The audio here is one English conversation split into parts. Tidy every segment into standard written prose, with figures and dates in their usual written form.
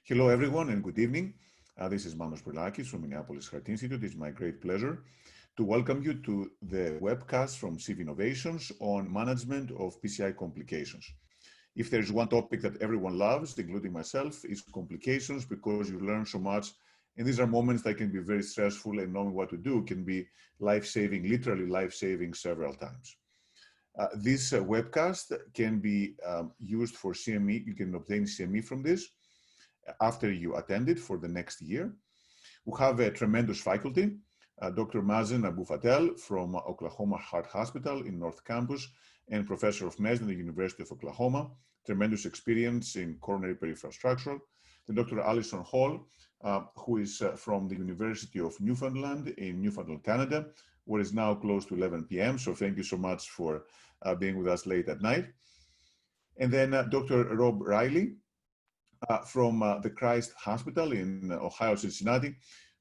Hello, everyone, and good evening. This is Manos Brylakis from Minneapolis Heart Institute. It's my great pleasure to welcome you to the webcast from CV Innovations on management of PCI complications. If there's one topic that everyone loves, including myself, is complications, because you learn so much. And these are moments that can be very stressful, and knowing what to do can be life-saving, literally life-saving several times. This webcast can be used for CME. You can obtain CME from this after you attend it for the next year. We have a tremendous faculty, Dr. Mazen Abu Fatel from Oklahoma Heart Hospital in North Campus and professor of medicine at the University of Oklahoma, tremendous experience in coronary peripheral structural. Then Dr. Alison Hall, who is from the University of Newfoundland in Newfoundland, Canada, where it's now close to 11 p.m. So thank you so much for being with us late at night. And then Dr. Rob Riley, from the Christ Hospital in Ohio, Cincinnati,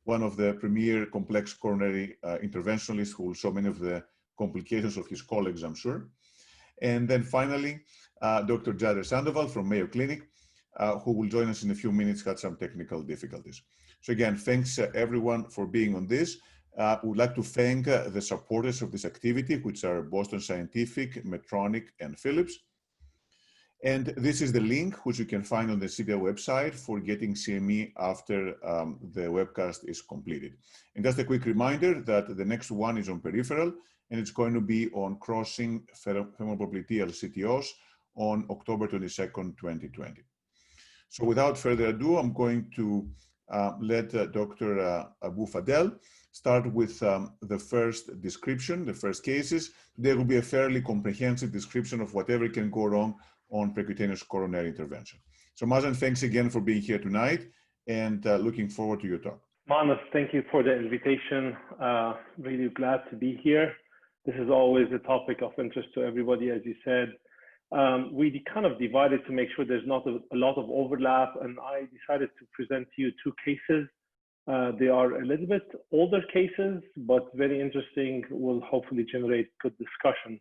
one of the premier complex coronary interventionalists who will show many of the complications of his colleagues, I'm sure. And then finally, Dr. Jader Sandoval from Mayo Clinic, who will join us in a few minutes, had some technical difficulties. So again, thanks everyone for being on this. We would like to thank the supporters of this activity, which are Boston Scientific, Medtronic, and Philips. And this is the link which you can find on the CVI website for getting CME after the webcast is completed. And just a quick reminder that the next one is on peripheral, and it's going to be on crossing femoral-popliteal CTOs on October 22nd, 2020. So without further ado, I'm going to let Dr. Abu Fadel start with the first description, the first cases. There will be a fairly comprehensive description of whatever can go wrong on percutaneous coronary intervention. So Mazen, thanks again for being here tonight, and looking forward to your talk. Manos, thank you for the invitation. Really glad to be here. This is always a topic of interest to everybody, as you said. We kind of divided to make sure there's not a lot of overlap, and I decided to present to you two cases. They are a little bit older cases, but very interesting, will hopefully generate good discussion.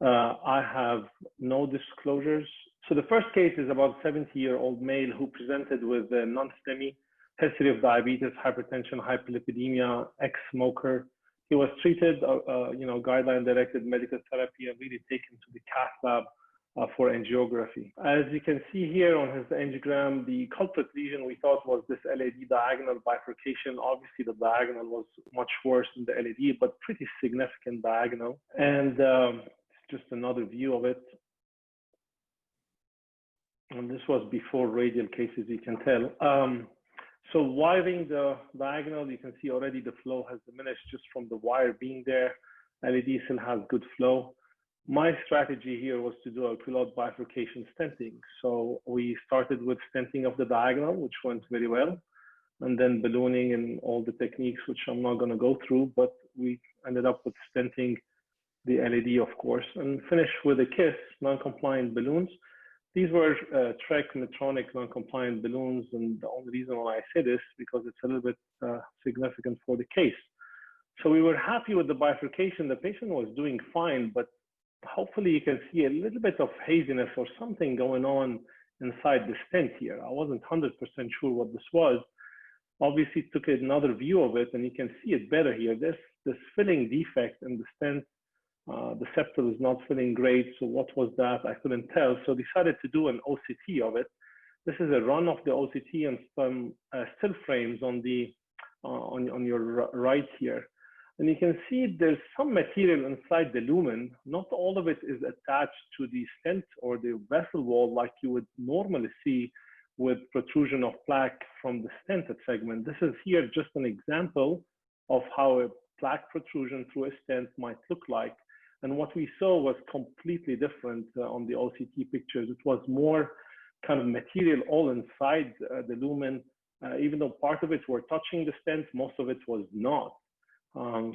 I have no disclosures. So the first case is about a 70-year-old male who presented with a non-STEMI, history of diabetes, hypertension, hyperlipidemia, ex-smoker. He was treated, guideline-directed medical therapy, and really taken to the cath lab for angiography. As you can see here on his angiogram, the culprit lesion we thought was this LAD diagonal bifurcation. Obviously, the diagonal was much worse than the LAD, but pretty significant diagonal. And just another view of it. And this was before radial cases, you can tell. So wiring the diagonal, you can see already the flow has diminished just from the wire being there. LAD still has good flow. My strategy here was to do a culotte bifurcation stenting. So we started with stenting of the diagonal, which went very well, and then ballooning and all the techniques, which I'm not going to go through, but we ended up with stenting the LAD, of course, and finished with a KISS, non-compliant balloons. These were Trek Medtronic non-compliant balloons, and the only reason why I say this because it's a little bit significant for the case. So we were happy with the bifurcation. The patient was doing fine, but hopefully you can see a little bit of haziness or something going on inside the stent here. I wasn't 100% sure what this was. Obviously took another view of it, and you can see it better here. This filling defect in the stent. The septal is not filling great, so what was that? I couldn't tell, so decided to do an OCT of it. This is a run of the OCT and some still frames on the on your right here, and you can see there's some material inside the lumen. Not all of it is attached to the stent or the vessel wall like you would normally see with protrusion of plaque from the stented segment. This is here just an example of how a plaque protrusion through a stent might look like. And what we saw was completely different on the OCT pictures. It was more kind of material all inside the lumen, even though part of it were touching the stent, most of it was not.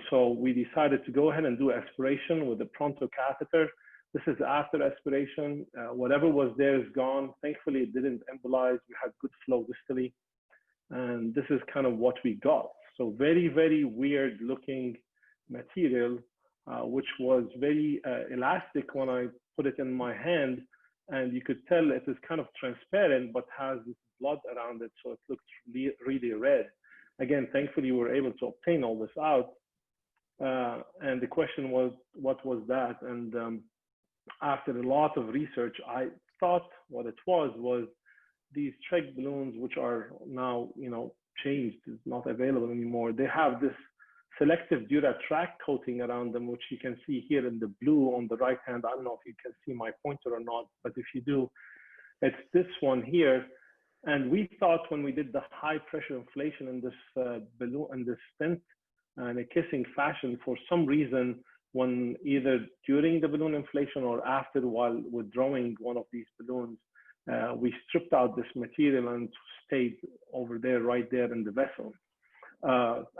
So we decided to go ahead and do aspiration with the Pronto catheter. This is after aspiration. Whatever was there is gone. Thankfully, it didn't embolize. We had good flow distally. And this is kind of what we got. So very, very weird looking material. Which was very elastic when I put it in my hand, and you could tell it is kind of transparent, but has this blood around it, so it looks really red. Again, thankfully, we were able to obtain all this out. And the question was, what was that? And after a lot of research, I thought what it was these trach balloons, which are now, changed, is not available anymore. They have this selective Duratrack coating around them, which you can see here in the blue on the right hand. I don't know if you can see my pointer or not, but if you do, it's this one here. And we thought when we did the high pressure inflation in this balloon and this stent in a kissing fashion, for some reason, when either during the balloon inflation or after, while withdrawing one of these balloons, we stripped out this material and stayed over there, right there in the vessel.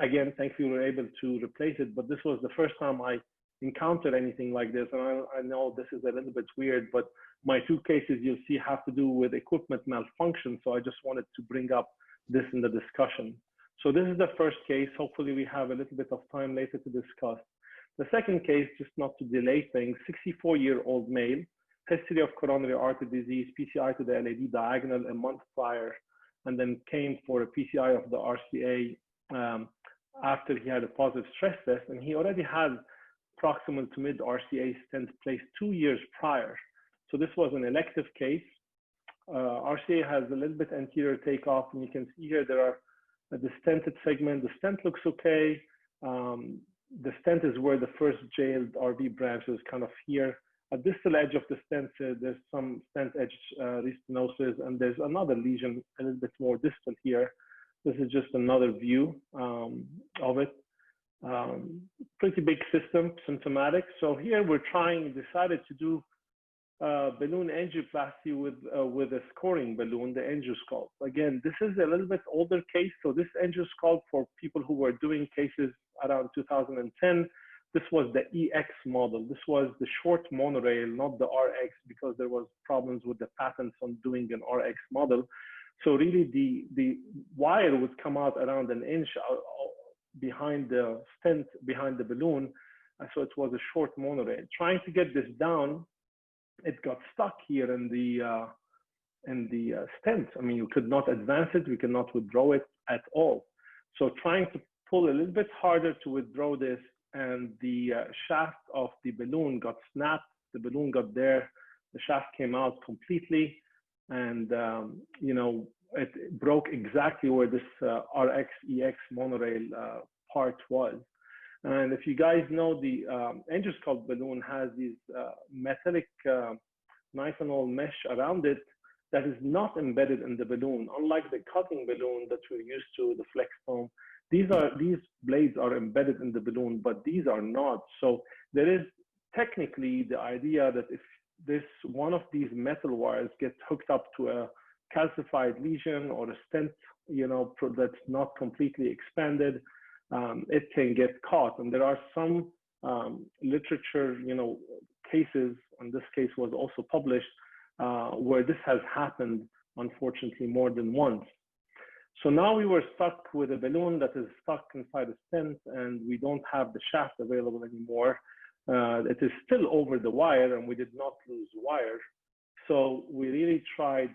Again, thankfully, we were able to replace it, but this was the first time I encountered anything like this. And I know this is a little bit weird, but my two cases you'll see have to do with equipment malfunction. So I just wanted to bring up this in the discussion. So this is the first case. Hopefully we have a little bit of time later to discuss. The second case, just not to delay things, 64-year-old male, history of coronary artery disease, PCI to the LAD diagonal a month prior, and then came for a PCI of the RCA after he had a positive stress test, and he already had proximal to mid RCA stent placed 2 years prior. So this was an elective case. RCA has a little bit anterior takeoff, and you can see here there are the stented segment. The stent looks okay. The stent is where the first jailed RV branch is kind of here. At distal edge of the stent, there's some stent edge restenosis, and there's another lesion a little bit more distal here. This is just another view of it. Pretty big system, symptomatic. So here we're decided to do balloon angioplasty with a scoring balloon, the angiosculpt. Again, this is a little bit older case. So this angiosculpt, for people who were doing cases around 2010, this was the EX model. This was the short monorail, not the RX, because there was problems with the patents on doing an RX model. So really the wire would come out around an inch behind the stent, behind the balloon. So it was a short monorail. Trying to get this down, it got stuck here in the stent. I mean, you could not advance it. We could not withdraw it at all. So trying to pull a little bit harder to withdraw this, and the shaft of the balloon got snapped. The balloon got there. The shaft came out completely, and it broke exactly where this RX-EX monorail part was. And if you guys know, the angiosculpt balloon has these metallic nithanol mesh around it that is not embedded in the balloon. Unlike the cutting balloon that we're used to, the flex foam, these blades are embedded in the balloon, but these are not. So there is technically the idea that if this one of these metal wires gets hooked up to a calcified lesion or a stent, that's not completely expanded, it can get caught. And there are some literature, cases, and this case was also published, where this has happened, unfortunately, more than once. So now we were stuck with a balloon that is stuck inside a stent, and we don't have the shaft available anymore. It is still over the wire, and we did not lose wire. So we really tried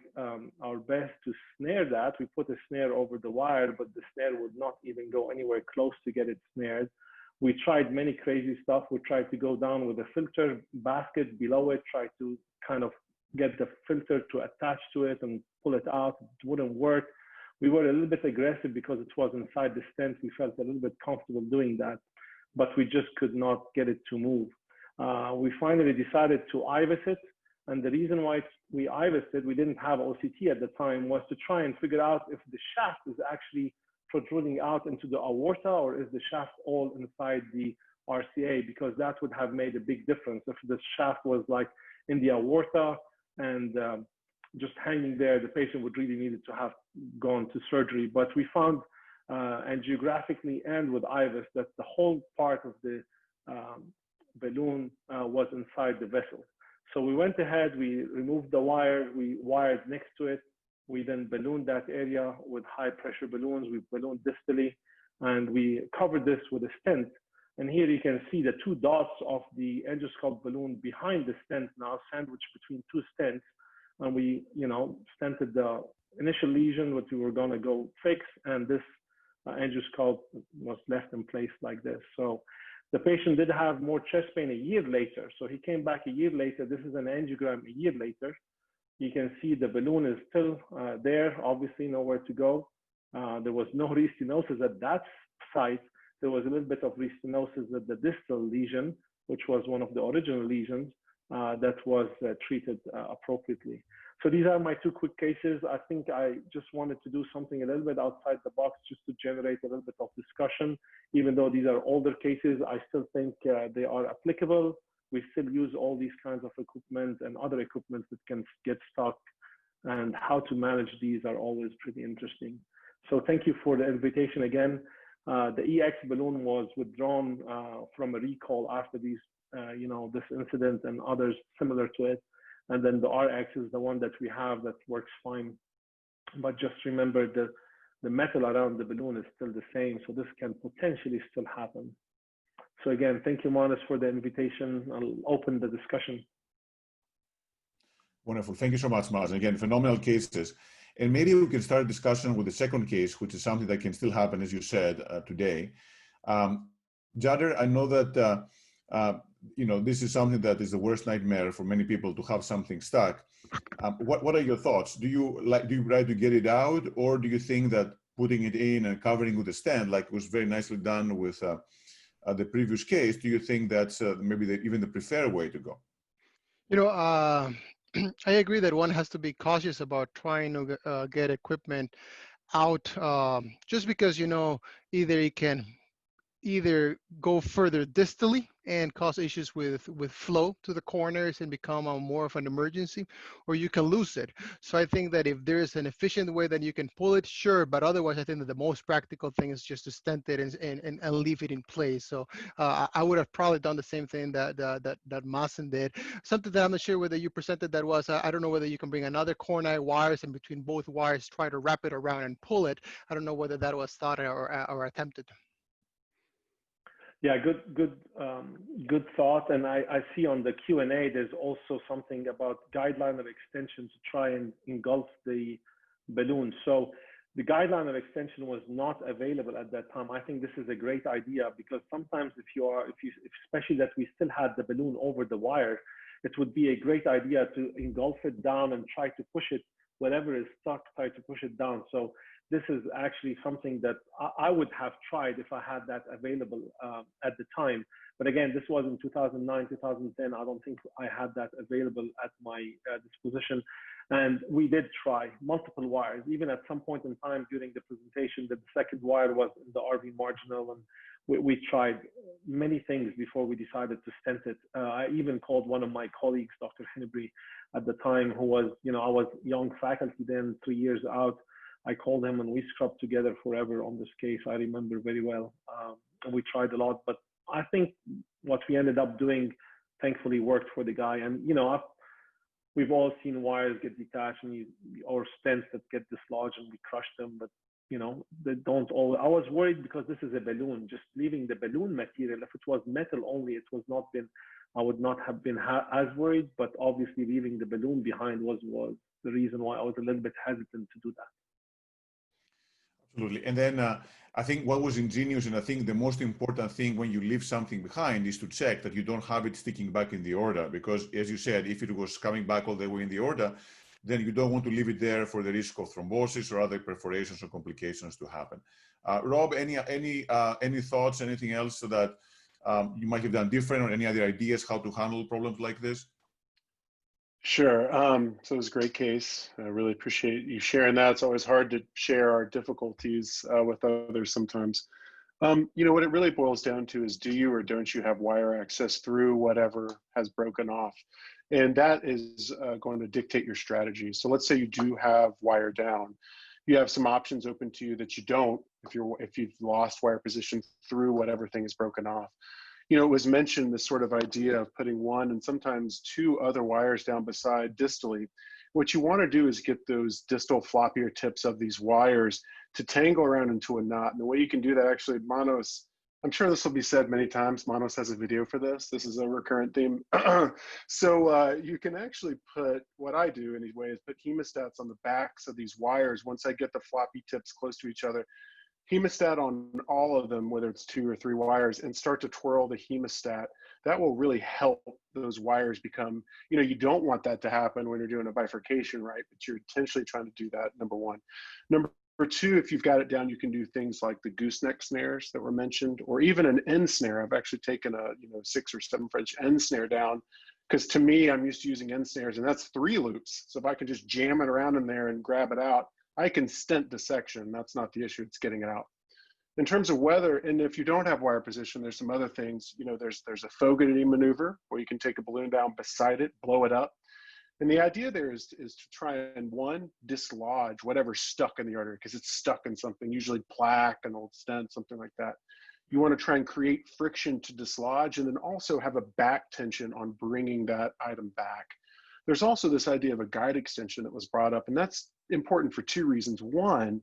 our best to snare that. We put a snare over the wire, but the snare would not even go anywhere close to get it snared. We tried many crazy stuff. We tried to go down with a filter basket below it, try to kind of get the filter to attach to it and pull it out. It wouldn't work. We were a little bit aggressive because it was inside the stent. We felt a little bit comfortable doing that, but we just could not get it to move. We finally decided to IVUS it. And the reason why we IVUSed it, we didn't have OCT at the time, was to try and figure out if the shaft is actually protruding out into the aorta, or is the shaft all inside the RCA, because that would have made a big difference. If the shaft was like in the aorta and just hanging there, the patient would really need to have gone to surgery. But we found angiographically and with IVUS that the whole part of the balloon was inside the vessel. So we went ahead, we removed the wire, we wired next to it. We then ballooned that area with high pressure balloons. We ballooned distally, and we covered this with a stent. And here you can see the two dots of the angiosculpt balloon behind the stent now, sandwiched between two stents. and we, stented the initial lesion, which we were going to go fix, and this angioscope was left in place like this. So the patient did have more chest pain a year later. So he came back a year later. This is an angiogram a year later. You can see the balloon is still there, obviously nowhere to go. There was no restenosis at that site. There was a little bit of restenosis at the distal lesion, which was one of the original lesions that was treated appropriately. So these are my two quick cases. I think I just wanted to do something a little bit outside the box just to generate a little bit of discussion. Even though these are older cases, I still think they are applicable. We still use all these kinds of equipment and other equipment that can get stuck, and how to manage these are always pretty interesting. So thank you for the invitation again. The EX balloon was withdrawn from a recall after these, this incident and others similar to it. And then the RX is the one that we have that works fine. But just remember the metal around the balloon is still the same. So this can potentially still happen. So again, thank you, Manas, for the invitation. I'll open the discussion. Wonderful. Thank you so much, Manas. Again, phenomenal cases. And maybe we can start a discussion with the second case, which is something that can still happen, as you said, today. Jader, I know that this is something that is the worst nightmare for many people, to have something stuck. What are your thoughts? Do you try to get it out, or do you think that putting it in and covering with a stent, like was very nicely done with the previous case, do you think that's maybe even the preferred way to go? I agree that one has to be cautious about trying to get equipment out, just because, either it can go further distally and cause issues with flow to the coronaries and become more of an emergency, or you can lose it. So I think that if there is an efficient way that you can pull it, sure, but otherwise I think that the most practical thing is just to stent it and leave it in place. So I would have probably done the same thing that Masen did. Something that I'm not sure whether you presented that was, I don't know whether you can bring another coronary wires, and between both wires try to wrap it around and pull it. I don't know whether that was thought or attempted. Yeah, good thought. And I see on the Q&A, there's also something about guideline of extension to try and engulf the balloon. So the guideline of extension was not available at that time. I think this is a great idea, because sometimes especially that we still had the balloon over the wire, it would be a great idea to engulf it down and try to push it, whatever is stuck, try to push it down. So this is actually something that I would have tried if I had that available at the time. But again, this was in 2009, 2010. I don't think I had that available at my disposition. And we did try multiple wires. Even at some point in time during the presentation, the second wire was in the RV marginal, and we tried many things before we decided to stent it. I even called one of my colleagues, Dr. Hennebrey, at the time, who was, I was young faculty then, 3 years out. I called him and we scrubbed together forever on this case. I remember very well. And we tried a lot, but I think what we ended up doing, thankfully, worked for the guy. And, we've all seen wires get detached or stents that get dislodged and we crush them, but, they don't all. I was worried because this is a balloon, just leaving the balloon material. If it was metal only, I would not have been as worried, but obviously leaving the balloon behind was the reason why I was a little bit hesitant to do that. Absolutely. And then I think what was ingenious, and I think the most important thing when you leave something behind, is to check that you don't have it sticking back in the aorta. Because as you said, if it was coming back all the way in the aorta, then you don't want to leave it there for the risk of thrombosis or other perforations or complications to happen. Rob, any thoughts, anything else that you might have done different, or any other ideas how to handle problems like this? Sure. So it was a great case. I really appreciate you sharing that. It's always hard to share our difficulties with others sometimes. What it really boils down to is, do you or don't you have wire access through whatever has broken off? And that is going to dictate your strategy. So let's say you do have wire down. You have some options open to you that you don't if you've lost wire position through whatever thing is broken off. It was mentioned this sort of idea of putting one and sometimes two other wires down beside distally. What you want to do is get those distal floppier tips of these wires to tangle around into a knot. And the way you can do that, actually, Manos I'm sure this will be said many times. Manos has a video for this. This is a recurrent theme. So you can actually put, what I do anyway, is put hemostats on the backs of these wires. Once I get the floppy tips close to each other, hemostat on all of them, whether it's 2 or 3 wires, and start to twirl the hemostat. That will really help those wires become, you know, you don't want that to happen when you're doing a bifurcation, right? But you're intentionally trying to do that, number one. Number 2, if you've got it down, you can do things like the gooseneck snares that were mentioned, or even an end snare. I've actually taken a 6 or 7 French end snare down, because to me, I'm used to using end snares, and that's 3 loops. So if I can just jam it around in there and grab it out, I can stent dissection. That's not the issue, it's getting it out. In terms of whether, and if you don't have wire position, there's some other things. You know, there's a Fogarty maneuver where you can take a balloon down beside it, blow it up. And the idea there is to try and, 1, dislodge whatever's stuck in the artery, because it's stuck in something, usually plaque, an old stent, something like that. You want to try and create friction to dislodge, and then also have a back tension on bringing that item back. There's also this idea of a guide extension that was brought up, and that's important for 2 reasons. 1,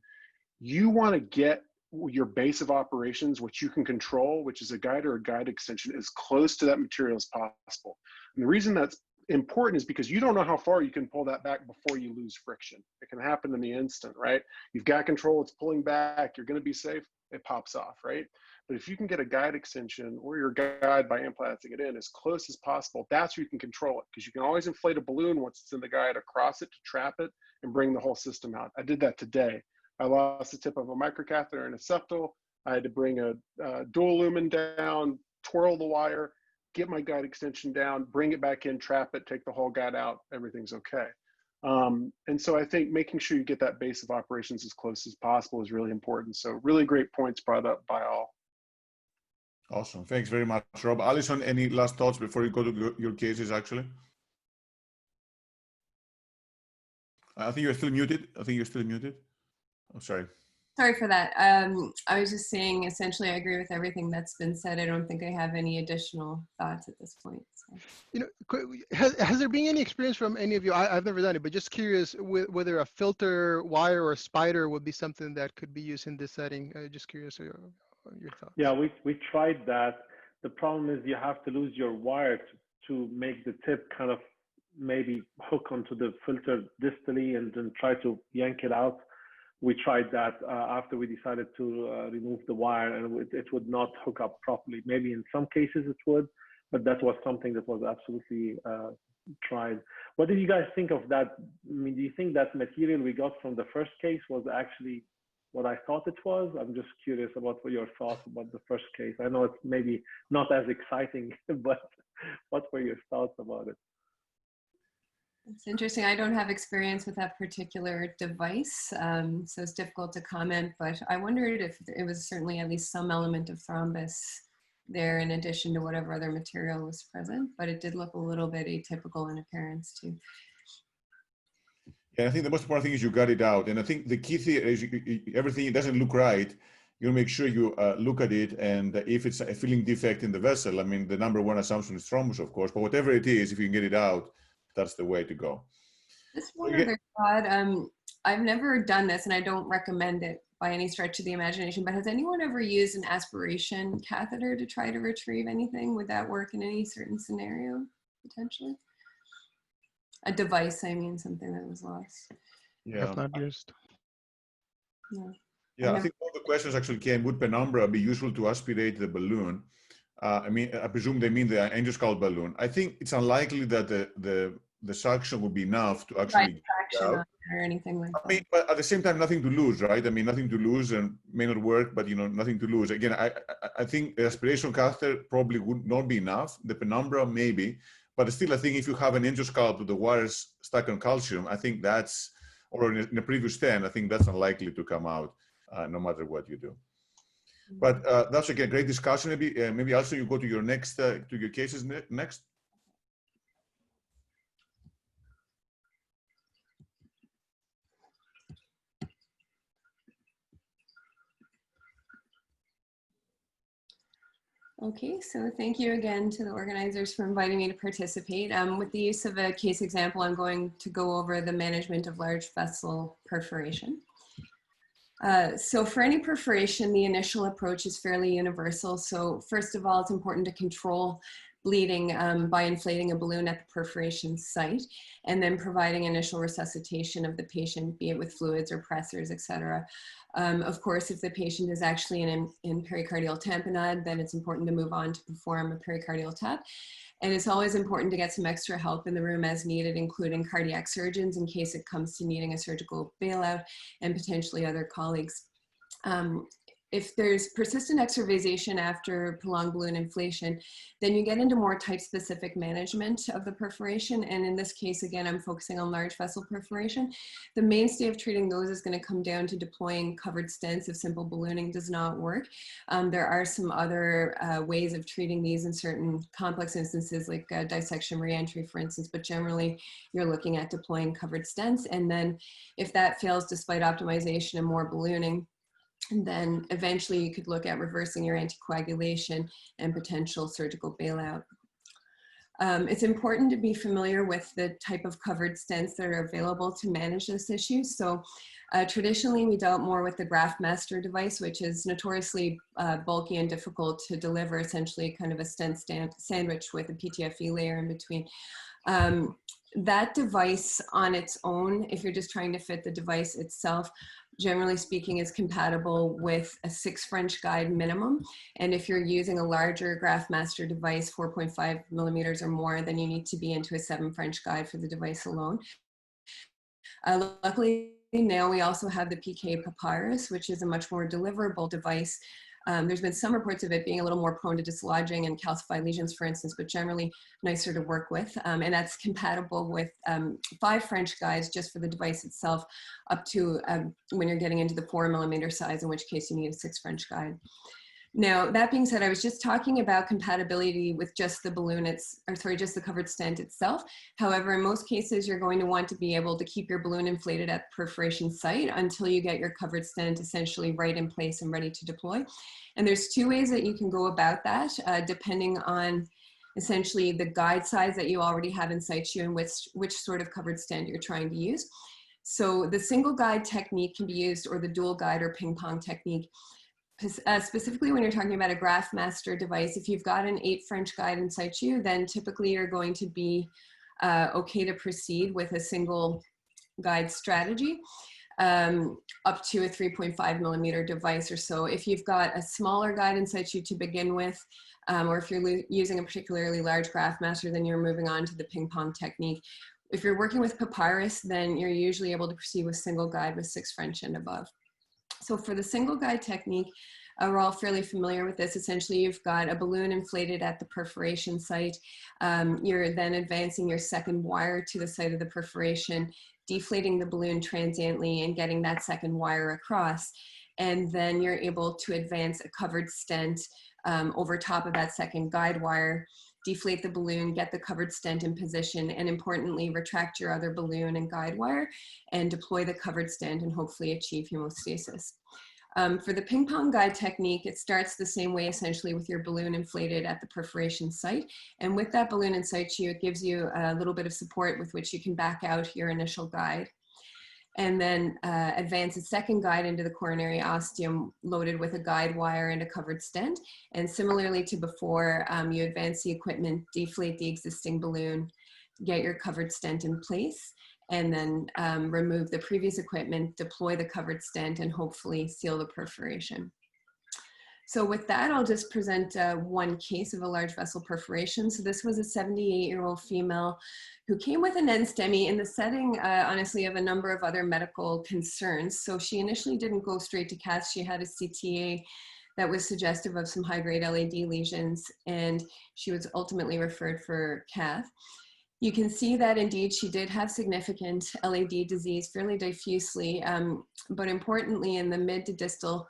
you want to get your base of operations, which you can control, which is a guide or a guide extension, as close to that material as possible. And the reason that's important is because you don't know how far you can pull that back before you lose friction. It can happen in the instant, right? You've got control, it's pulling back, you're going to be safe, it pops off, right? But if you can get a guide extension or your guide by implanting it in as close as possible, that's where you can control it, because you can always inflate a balloon once it's in the guide across it to trap it and bring the whole system out. I did that today. I lost the tip of a microcatheter and a septal. I had to bring a dual lumen down, twirl the wire, get my guide extension down, bring it back in, trap it, take the whole guide out, everything's okay. And so I think making sure you get that base of operations as close as possible is really important. So really great points brought up by all. Awesome, thanks very much, Rob. Alison, any last thoughts before you go to your cases, actually? I think you're still muted. Oh, sorry. Sorry for that. I was just saying, essentially, I agree with everything that's been said. I don't think I have any additional thoughts at this point. So. You know, has there been any experience from any of you? I've never done it, but just curious whether a filter wire or a spider would be something that could be used in this setting. Just curious your thoughts. Yeah, we tried that. The problem is you have to lose your wire to make the tip kind of maybe hook onto the filter distally and then try to yank it out. We tried that after we decided to remove the wire, and it would not hook up properly. Maybe in some cases it would, but that was something that was absolutely tried. What did you guys think of that? I mean, do you think that material we got from the first case was actually what I thought it was? I'm just curious about what your thoughts about the first case. I know it's maybe not as exciting, but what were your thoughts about it? It's interesting. I don't have experience with that particular device, so it's difficult to comment, but I wondered if it was certainly at least some element of thrombus there in addition to whatever other material was present, but it did look a little bit atypical in appearance too. Yeah, I think the most important thing is you got it out. And I think the key thing is everything doesn't look right. You make sure you look at it, and if it's a filling defect in the vessel, I mean, the number 1 assumption is thrombus, of course, but whatever it is, if you can get it out, that's the way to go. Just one other thought. I've never done this, and I don't recommend it by any stretch of the imagination, but has anyone ever used an aspiration catheter to try to retrieve anything? Would that work in any certain scenario, potentially? A device, I mean, something that was lost. Yeah. I've not used. No. Yeah, I think all the questions actually came, would penumbra be useful to aspirate the balloon? I mean, I presume they mean the endoscalp balloon. I think it's unlikely that the suction would be enough to actually get out. Or anything like that. I mean, but at the same time, nothing to lose, right? I mean, nothing to lose, and may not work, but nothing to lose. Again, I think the aspiration catheter probably would not be enough. The penumbra maybe, but still, I think if you have an endoscalp with the wires stuck on calcium, I think that's, or in a previous stent, I think that's unlikely to come out, no matter what you do. But that's again great discussion. Maybe also you go to your next to your cases next. Okay, so thank you again to the organizers for inviting me to participate. With the use of a case example, I'm going to go over the management of large vessel perforation. So for any perforation, the initial approach is fairly universal. So first of all, it's important to control bleeding by inflating a balloon at the perforation site, and then providing initial resuscitation of the patient, be it with fluids or pressors, etc. Of course, if the patient is actually in pericardial tamponade, then it's important to move on to perform a pericardial tap. And it's always important to get some extra help in the room as needed, including cardiac surgeons in case it comes to needing a surgical bailout, and potentially other colleagues. If there's persistent extravasation after prolonged balloon inflation, then you get into more type-specific management of the perforation. And in this case, again, I'm focusing on large vessel perforation. The mainstay of treating those is going to come down to deploying covered stents if simple ballooning does not work. There are some other ways of treating these in certain complex instances, like dissection reentry, for instance, but generally you're looking at deploying covered stents. And then if that fails despite optimization and more ballooning, and then eventually you could look at reversing your anticoagulation and potential surgical bailout. It's important to be familiar with the type of covered stents that are available to manage this issue. So traditionally we dealt more with the graft master device, which is notoriously bulky and difficult to deliver, essentially kind of a stent sandwich with a PTFE layer in between. That device on its own, if you're just trying to fit the device itself, generally speaking, is compatible with a 6 French guide minimum. And if you're using a larger graft master device, 4.5 millimeters or more, then you need to be into a 7 French guide for the device alone. Luckily, now we also have the PK Papyrus, which is a much more deliverable device. There's been some reports of it being a little more prone to dislodging and calcified lesions, for instance, but generally nicer to work with. And that's compatible with 5 French guides just for the device itself, up to when you're getting into the 4 millimeter size, in which case you need a 6 French guide. Now, that being said, I was just talking about compatibility with just the balloon, just the covered stent itself. However, in most cases, you're going to want to be able to keep your balloon inflated at the perforation site until you get your covered stent essentially right in place and ready to deploy. And there's 2 ways that you can go about that, depending on essentially the guide size that you already have in situ and which sort of covered stent you're trying to use. So the single guide technique can be used, or the dual guide or ping pong technique. Specifically when you're talking about a graft master device, if you've got an 8 French guide in situ, then typically you're going to be okay to proceed with a single guide strategy up to a 3.5 millimeter device or so. If you've got a smaller guide in situ to begin with, or if you're using a particularly large graft master, then you're moving on to the ping pong technique. If you're working with papyrus, then you're usually able to proceed with single guide with 6 French and above. So for the single guide technique, we're all fairly familiar with this. Essentially, you've got a balloon inflated at the perforation site. You're then advancing your second wire to the site of the perforation, deflating the balloon transiently and getting that second wire across. And then you're able to advance a covered stent over top of that second guide wire, deflate the balloon, get the covered stent in position, and importantly, retract your other balloon and guide wire and deploy the covered stent and hopefully achieve hemostasis. For the ping pong guide technique, it starts the same way essentially with your balloon inflated at the perforation site. And with that balloon in situ, it gives you a little bit of support with which you can back out your initial guide. And then advance a second guide into the coronary ostium loaded with a guide wire and a covered stent. And similarly to before, you advance the equipment, deflate the existing balloon, get your covered stent in place, and then remove the previous equipment, deploy the covered stent, and hopefully seal the perforation. So with that, I'll just present one case of a large vessel perforation. So this was a 78-year-old female who came with an NSTEMI in the setting, honestly, of a number of other medical concerns. So she initially didn't go straight to cath. She had a CTA that was suggestive of some high-grade LAD lesions, and she was ultimately referred for cath. You can see that indeed she did have significant LAD disease fairly diffusely, but importantly in the mid to distal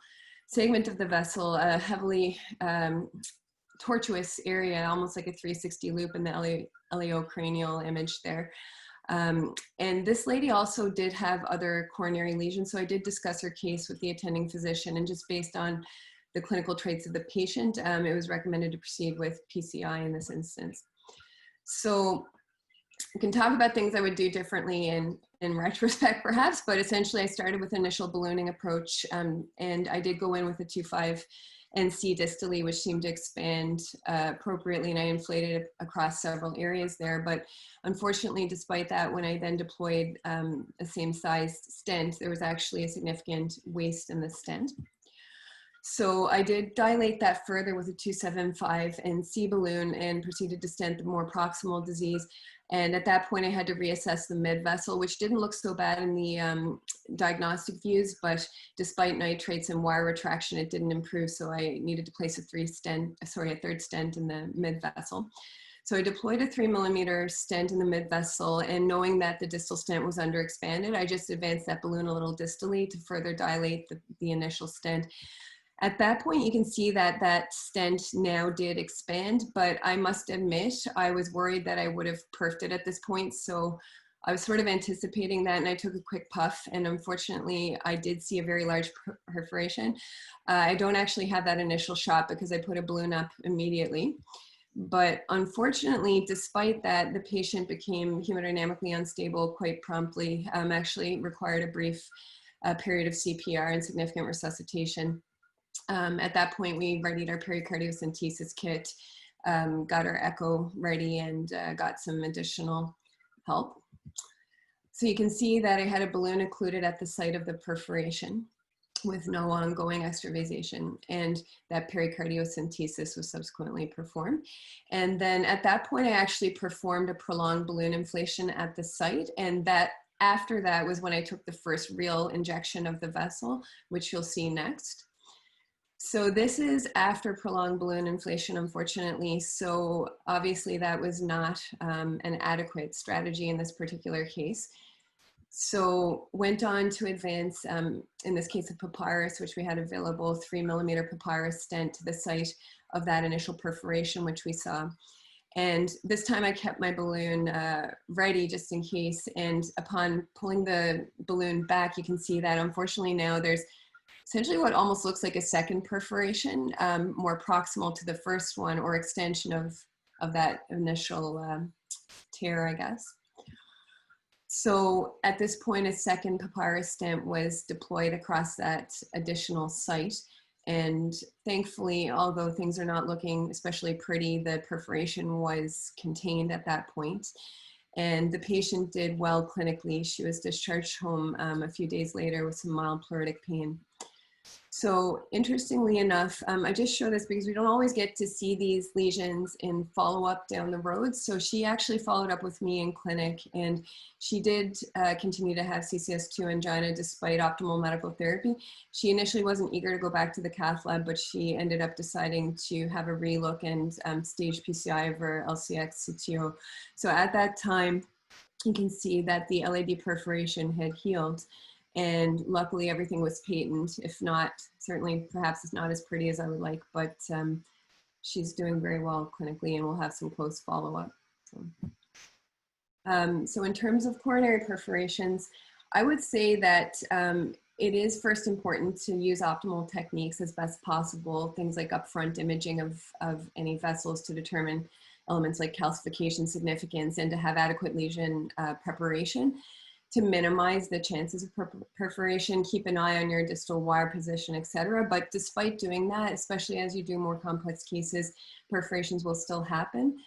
segment of the vessel, a heavily tortuous area, almost like a 360 loop in the iliocranial image there. And this lady also did have other coronary lesions, so I did discuss her case with the attending physician, and just based on the clinical traits of the patient, it was recommended to proceed with PCI in this instance. So can talk about things I would do differently in retrospect, perhaps, but essentially I started with initial ballooning approach, and I did go in with a 2.5 NC distally, which seemed to expand appropriately, and I inflated it across several areas there. But unfortunately, despite that, when I then deployed a same sized stent, there was actually a significant waste in the stent. So I did dilate that further with a 2.75 NC balloon and proceeded to stent the more proximal disease. And at that point, I had to reassess the mid vessel, which didn't look so bad in the diagnostic views, but despite nitrates and wire retraction, it didn't improve. So I needed to place a third stent in the mid vessel. So I deployed a 3mm stent in the mid vessel, and knowing that the distal stent was underexpanded, I just advanced that balloon a little distally to further dilate the initial stent. At that point, you can see that that stent now did expand, but I must admit, I was worried that I would have perfed it at this point. So I was sort of anticipating that, and I took a quick puff, and unfortunately, I did see a very large perforation. I don't actually have that initial shot because I put a balloon up immediately. But unfortunately, despite that, the patient became hemodynamically unstable quite promptly, actually required a brief period of CPR and significant resuscitation. At that point, we readied our pericardiocentesis kit, got our echo ready, and got some additional help. So you can see that I had a balloon occluded at the site of the perforation with no ongoing extravasation, and that pericardiocentesis was subsequently performed. And then at that point, I actually performed a prolonged balloon inflation at the site, and that after that was when I took the first real injection of the vessel, which you'll see next. So this is after prolonged balloon inflation, unfortunately. So obviously that was not an adequate strategy in this particular case. So went on to advance, in this case, a papyrus, which we had available, 3mm papyrus stent to the site of that initial perforation, which we saw. And this time I kept my balloon ready just in case. And upon pulling the balloon back, you can see that unfortunately now there's essentially what almost looks like a second perforation, more proximal to the first one, or extension of that initial tear, I guess. So at this point, a second papyrus stent was deployed across that additional site. And thankfully, although things are not looking especially pretty, the perforation was contained at that point. And the patient did well clinically. She was discharged home a few days later with some mild pleuritic pain. So interestingly enough, I just show this because we don't always get to see these lesions in follow-up down the road. So she actually followed up with me in clinic, and she did continue to have CCS2 angina despite optimal medical therapy. She initially wasn't eager to go back to the cath lab, but she ended up deciding to have a relook and stage PCI of her LCX CTO. So at that time, you can see that the LAD perforation had healed. And luckily everything was patent. If not, certainly perhaps it's not as pretty as I would like, but she's doing very well clinically, and we'll have some close follow-up. So in terms of coronary perforations, I would say that it is first important to use optimal techniques as best possible, things like upfront imaging of any vessels to determine elements like calcification significance, and to have adequate lesion preparation to minimize the chances of perforation. Keep an eye on your distal wire position, etc. But despite doing that, especially as you do more complex cases, perforations will still happen.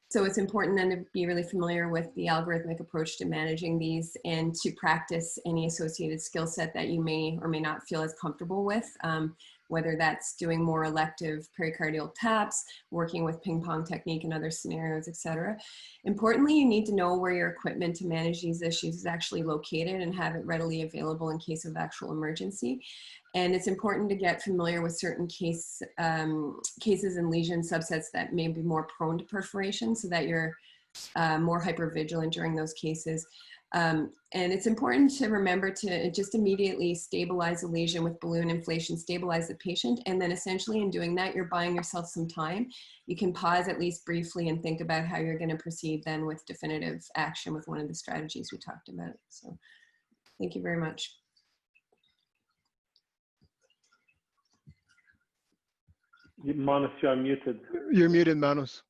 So it's important then to be really familiar with the algorithmic approach to managing these, and to practice any associated skill set that you may or may not feel as comfortable with, whether that's doing more elective pericardial taps, working with ping pong technique in other scenarios, etc. Importantly, you need to know where your equipment to manage these issues is actually located and have it readily available in case of actual emergency. And it's important to get familiar with certain cases and lesion subsets that may be more prone to perforation, so that you're more hypervigilant during those cases. And it's important to remember to just immediately stabilize the lesion with balloon inflation, stabilize the patient, and then essentially in doing that, you're buying yourself some time. You can pause at least briefly and think about how you're going to proceed then with definitive action with one of the strategies we talked about. So thank you very much. Manus, you are muted. You're muted, Manus.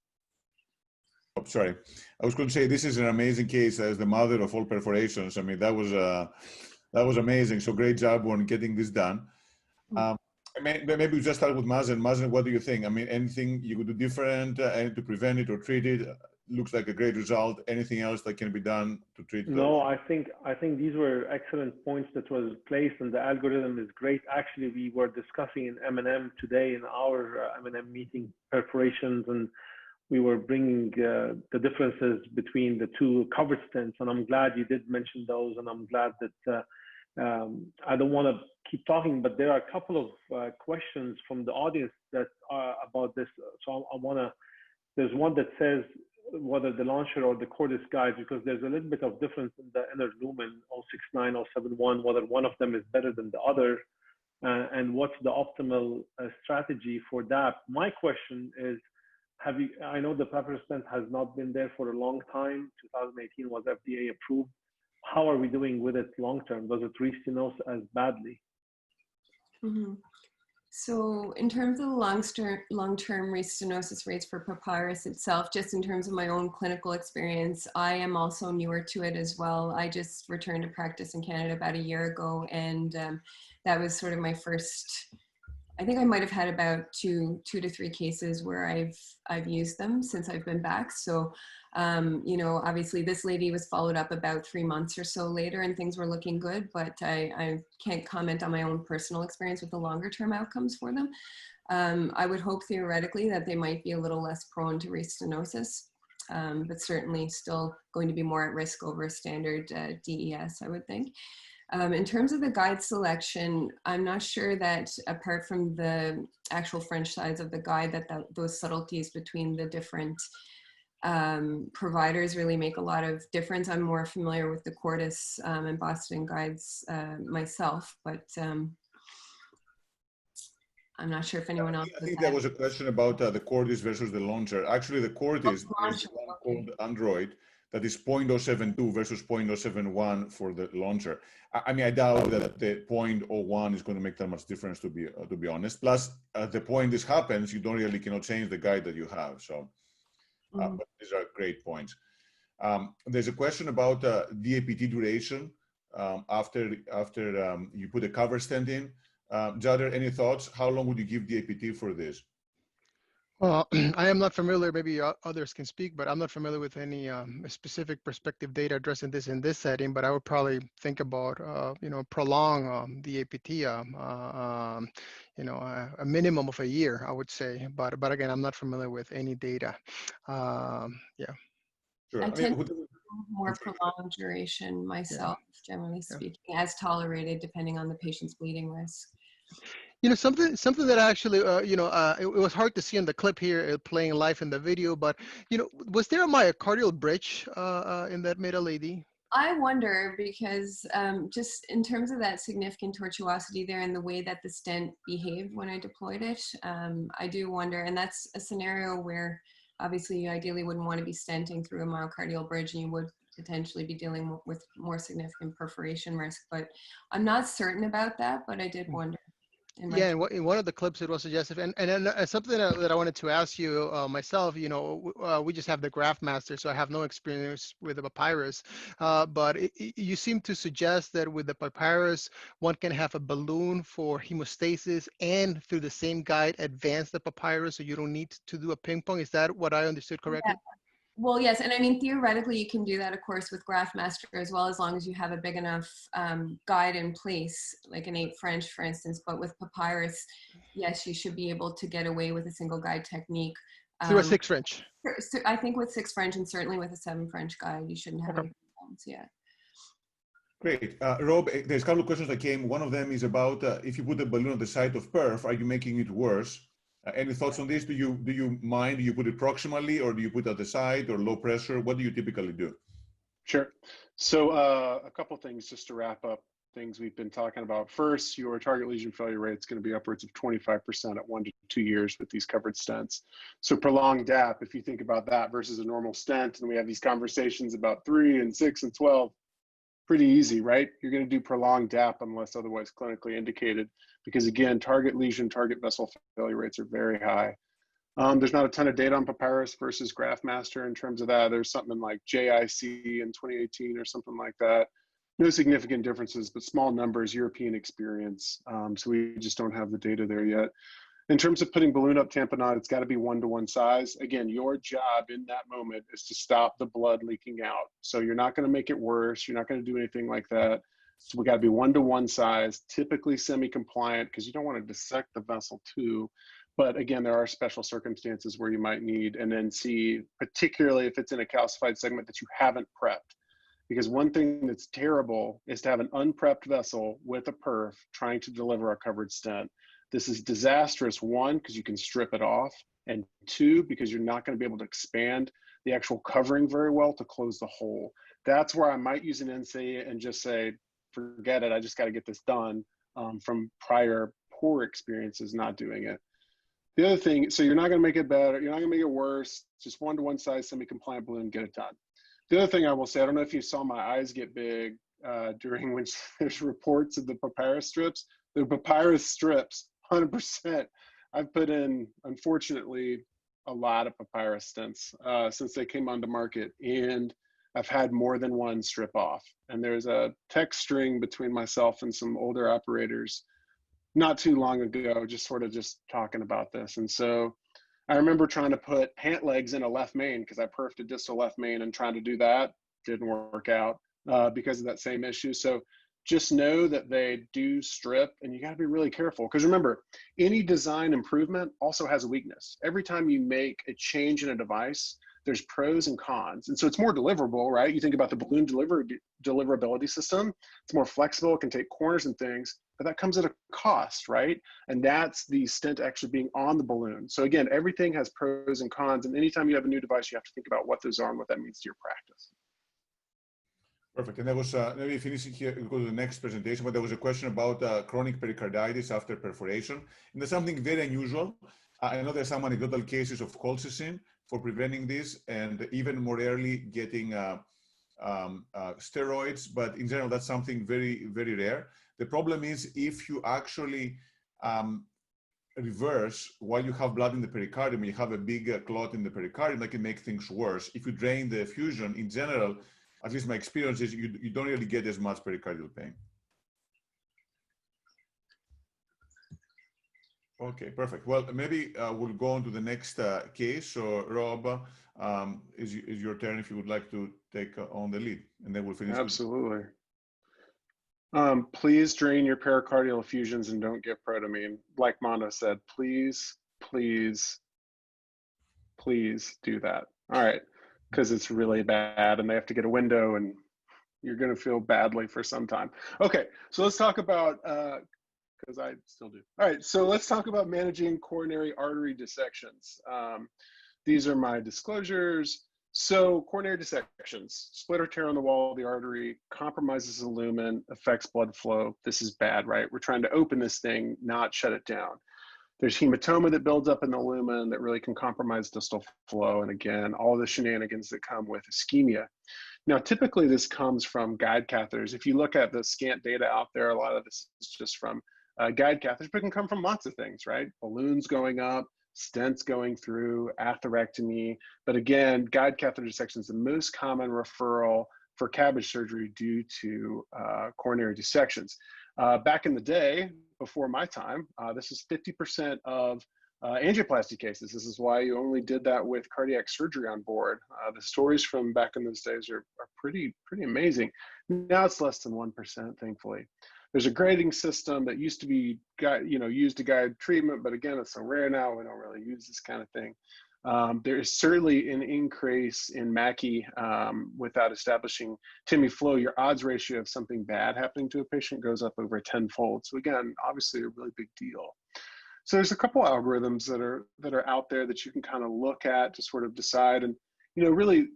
Oh, sorry. I was going to say this is an amazing case as the mother of all perforations. I mean, that was amazing. So great job on getting this done. Maybe we just start with Mazen. Mazen, what do you think? I mean, anything you could do different to prevent it or treat it? Looks like a great result. Anything else that can be done to treat? No, I think these were excellent points that was placed, and the algorithm is great. Actually, we were discussing in M&M today in our M&M meeting perforations, and we were bringing the differences between the two covered stents, and I'm glad you did mention those, and I'm glad that I don't want to keep talking, but there are a couple of questions from the audience that are about this. So I want to, there's one that says whether the launcher or the cordis guides, because there's a little bit of difference in the inner lumen 069, 071, whether one of them is better than the other, and what's the optimal strategy for that. My question is, I know the Perforation stent has not been there for a long time. 2018 was FDA approved. How are we doing with it long term? Does it restenote as badly? So in terms of the long-term restenosis rates for papyrus itself, just in terms of my own clinical experience, I am also newer to it as well. I just returned to practice in Canada about a year ago, and that was sort of my first, I think I might have had about two to three cases where I've used them since I've been back. So, you know, obviously this lady was followed up about 3 months or so later and things were looking good, but I can't comment on my own personal experience with the longer term outcomes for them. I would hope theoretically that they might be a little less prone to restenosis, but certainly still going to be more at risk over standard DES, I would think. In terms of the guide selection, I'm not sure that apart from the actual French sides of the guide, that those subtleties between the different providers really make a lot of difference. I'm more familiar with the Cordis and Boston guides myself, but I'm not sure if anyone else. I think there was a question about the Cordis versus the launcher. Actually, the Cordis is one called Android that is 0.072 versus 0.071 for the launcher. I mean, I doubt that the 0.01 is going to make that much difference, to be honest. Plus, at the point this happens, you cannot change the guide that you have. So, but these are great points. There's a question about DAPT duration after you put a cover stent in. Jader, any thoughts? How long would you give DAPT for this? Well, I am not familiar, maybe others can speak, but I'm not familiar with any specific perspective data addressing this in this setting, but I would probably think about, you know, prolong the APT, you know, a minimum of a year, I would say. But again, I'm not familiar with any data. Yeah. Sure. I tend to more prolonged duration myself, generally speaking, as tolerated, depending on the patient's bleeding risk. You know, something that actually, you know, it was hard to see in the clip here, playing live in the video, but, you know, was there a myocardial bridge in that middle AD? I wonder because just in terms of that significant tortuosity there and the way that the stent behaved when I deployed it, I do wonder, and that's a scenario where obviously you ideally wouldn't want to be stenting through a myocardial bridge and you would potentially be dealing with more significant perforation risk, but I'm not certain about that, but I did wonder. Yeah, in one of the clips it was suggestive, and something that I wanted to ask you myself. You know, we just have the Graph Master, so I have no experience with the papyrus. But you seem to suggest that with the papyrus, one can have a balloon for hemostasis and through the same guide advance the papyrus, so you don't need to do a ping pong. Is that what I understood correctly? Yeah. Well, yes, and I mean, theoretically, you can do that, of course, with GraphMaster as well, as long as you have a big enough guide in place, like an 8 French, for instance. But with Papyrus, yes, you should be able to get away with a single guide technique. Through a 6 French? I think with 6 French and certainly with a 7 French guide, you shouldn't have any problems yet. Great. Rob, there's a couple of questions that came. One of them is about if you put a balloon on the site of perf, are you making it worse? Any thoughts on this? Do you mind? Do you put it proximally, or do you put it at the side, or low pressure? What do you typically do? Sure. So a couple things just to wrap up things we've been talking about. First, your target lesion failure rate is going to be upwards of 25% at 1 to 2 years with these covered stents. So prolonged DAP, if you think about that versus a normal stent, and we have these conversations about 3 and 6 and 12, pretty easy, right? You're going to do prolonged DAP unless otherwise clinically indicated, because again, target lesion, target vessel failure rates are very high. There's not a ton of data on Papyrus versus GraphMaster in terms of that. There's something like JIC in 2018 or something like that. No significant differences, but small numbers, European experience. So we just don't have the data there yet. In terms of putting balloon up tamponade, it's got to be 1-to-1 size. Again, your job in that moment is to stop the blood leaking out. So you're not going to make it worse. You're not going to do anything like that. So we got to be 1-to-1 size, typically semi-compliant, because you don't want to dissect the vessel too. But again, there are special circumstances where you might need an NC, particularly if it's in a calcified segment that you haven't prepped. Because one thing that's terrible is to have an unprepped vessel with a perf trying to deliver a covered stent. This is disastrous, 1, because you can strip it off, and 2, because you're not going to be able to expand the actual covering very well to close the hole. That's where I might use an NC and just say, forget it, I just got to get this done, from prior poor experiences not doing it. The other thing, so you're not going to make it better, you're not going to make it worse, just 1-to-1 size semi-compliant balloon, get it done. The other thing I will say, I don't know if you saw my eyes get big during when there's reports of the Papyrus strips. The Papyrus strips, 100%. I've put in, unfortunately, a lot of Papyrus stents since they came onto market, and I've had more than one strip off. And there's a text string between myself and some older operators not too long ago, just talking about this. And so I remember trying to put pant legs in a left main because I perfed a distal left main, and trying to do that didn't work out because of that same issue. So just know that they do strip, and you got to be really careful, because remember, any design improvement also has a weakness. Every time you make a change in a device, there's pros and cons. And so it's more deliverable, right? You think about the balloon deliverability system, it's more flexible, it can take corners and things, but that comes at a cost, right? And that's the stent actually being on the balloon. So again, everything has pros and cons, and anytime you have a new device, you have to think about what those are and what that means to your practice. Perfect. And there was, maybe finishing here, go to the next presentation, but there was a question about chronic pericarditis after perforation. And there's something very unusual. I know there's some anecdotal cases of colchicine for preventing this, and even more rarely getting steroids, but in general, that's something very, very rare. The problem is if you actually reverse while you have blood in the pericardium, you have a big clot in the pericardium that can make things worse. If you drain the effusion, in general, at least my experience is you don't really get as much pericardial pain. Okay, perfect. Well, maybe we'll go on to the next case. So Rob, is your turn if you would like to take on the lead, and then we'll finish. Absolutely. Please drain your pericardial effusions and don't get protamine. Like Mondo said, please, please, please do that. All right, because it's really bad and they have to get a window and you're going to feel badly for some time. Okay, so let's talk about, because I still do. All right, so let's talk about managing coronary artery dissections. These are my disclosures. So coronary dissections, split or tear on the wall of the artery, compromises the lumen, affects blood flow. This is bad, right? We're trying to open this thing, not shut it down. There's hematoma that builds up in the lumen that really can compromise distal flow. And again, all the shenanigans that come with ischemia. Now, typically this comes from guide catheters. If you look at the scant data out there, a lot of this is just from guide catheters, but it can come from lots of things, right? Balloons going up, stents going through, atherectomy. But again, guide catheter dissection is the most common referral for CABG surgery due to coronary dissections. Back in the day, before my time, this is 50% of angioplasty cases. This is why you only did that with cardiac surgery on board. The stories from back in those days are pretty amazing. Now it's less than 1%, thankfully. There's a grading system that used to be used to guide treatment, but again, it's so rare now, we don't really use this kind of thing. There is certainly an increase in Mackie without establishing TIMI flow. Your odds ratio of something bad happening to a patient goes up over 10-fold. So again, obviously a really big deal. So there's a couple algorithms that are out there that you can kind of look at to sort of decide. And really,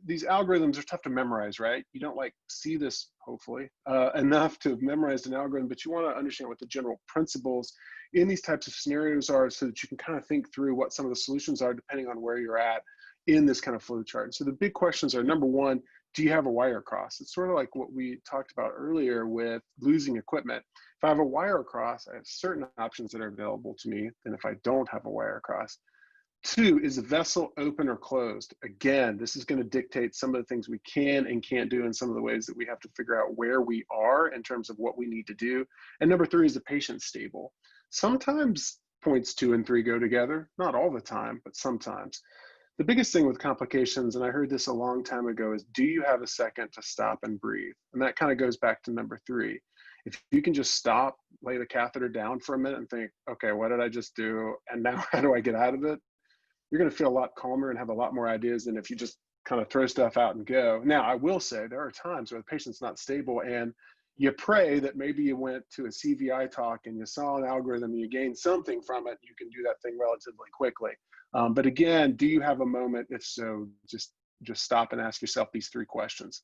these algorithms are tough to memorize, right? You don't see this, hopefully, enough to have memorized an algorithm, but you want to understand what the general principles in these types of scenarios are so that you can kind of think through what some of the solutions are depending on where you're at in this kind of flow chart. So the big questions are, number one, do you have a wire cross? It's sort of like what we talked about earlier with losing equipment. If I have a wire cross, I have certain options that are available to me than if I don't have a wire cross. 2, is the vessel open or closed? Again, this is going to dictate some of the things we can and can't do, and some of the ways that we have to figure out where we are in terms of what we need to do. And number 3, is the patient stable? Sometimes points 2 and 3 go together, not all the time, but sometimes. The biggest thing with complications, and I heard this a long time ago, is do you have a second to stop and breathe? And that kind of goes back to number 3. If you can just stop, lay the catheter down for a minute and think, okay, what did I just do? And now how do I get out of it? You're going to feel a lot calmer and have a lot more ideas than if you just kind of throw stuff out and go. Now, I will say there are times where the patient's not stable and you pray that maybe you went to a CVI talk and you saw an algorithm and you gained something from it. You can do that thing relatively quickly. But again, do you have a moment? If so, just stop and ask yourself these 3 questions.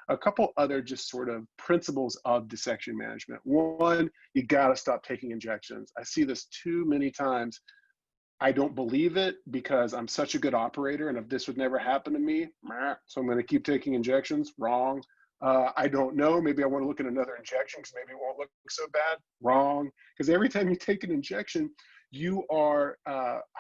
A couple other just sort of principles of dissection management. 1, you got to stop taking injections. I see this too many times. I don't believe it because I'm such a good operator, and if this would never happen to me, so I'm going to keep taking injections. Wrong. I don't know. Maybe I want to look at another injection because maybe it won't look so bad. Wrong. Because every time you take an injection, you are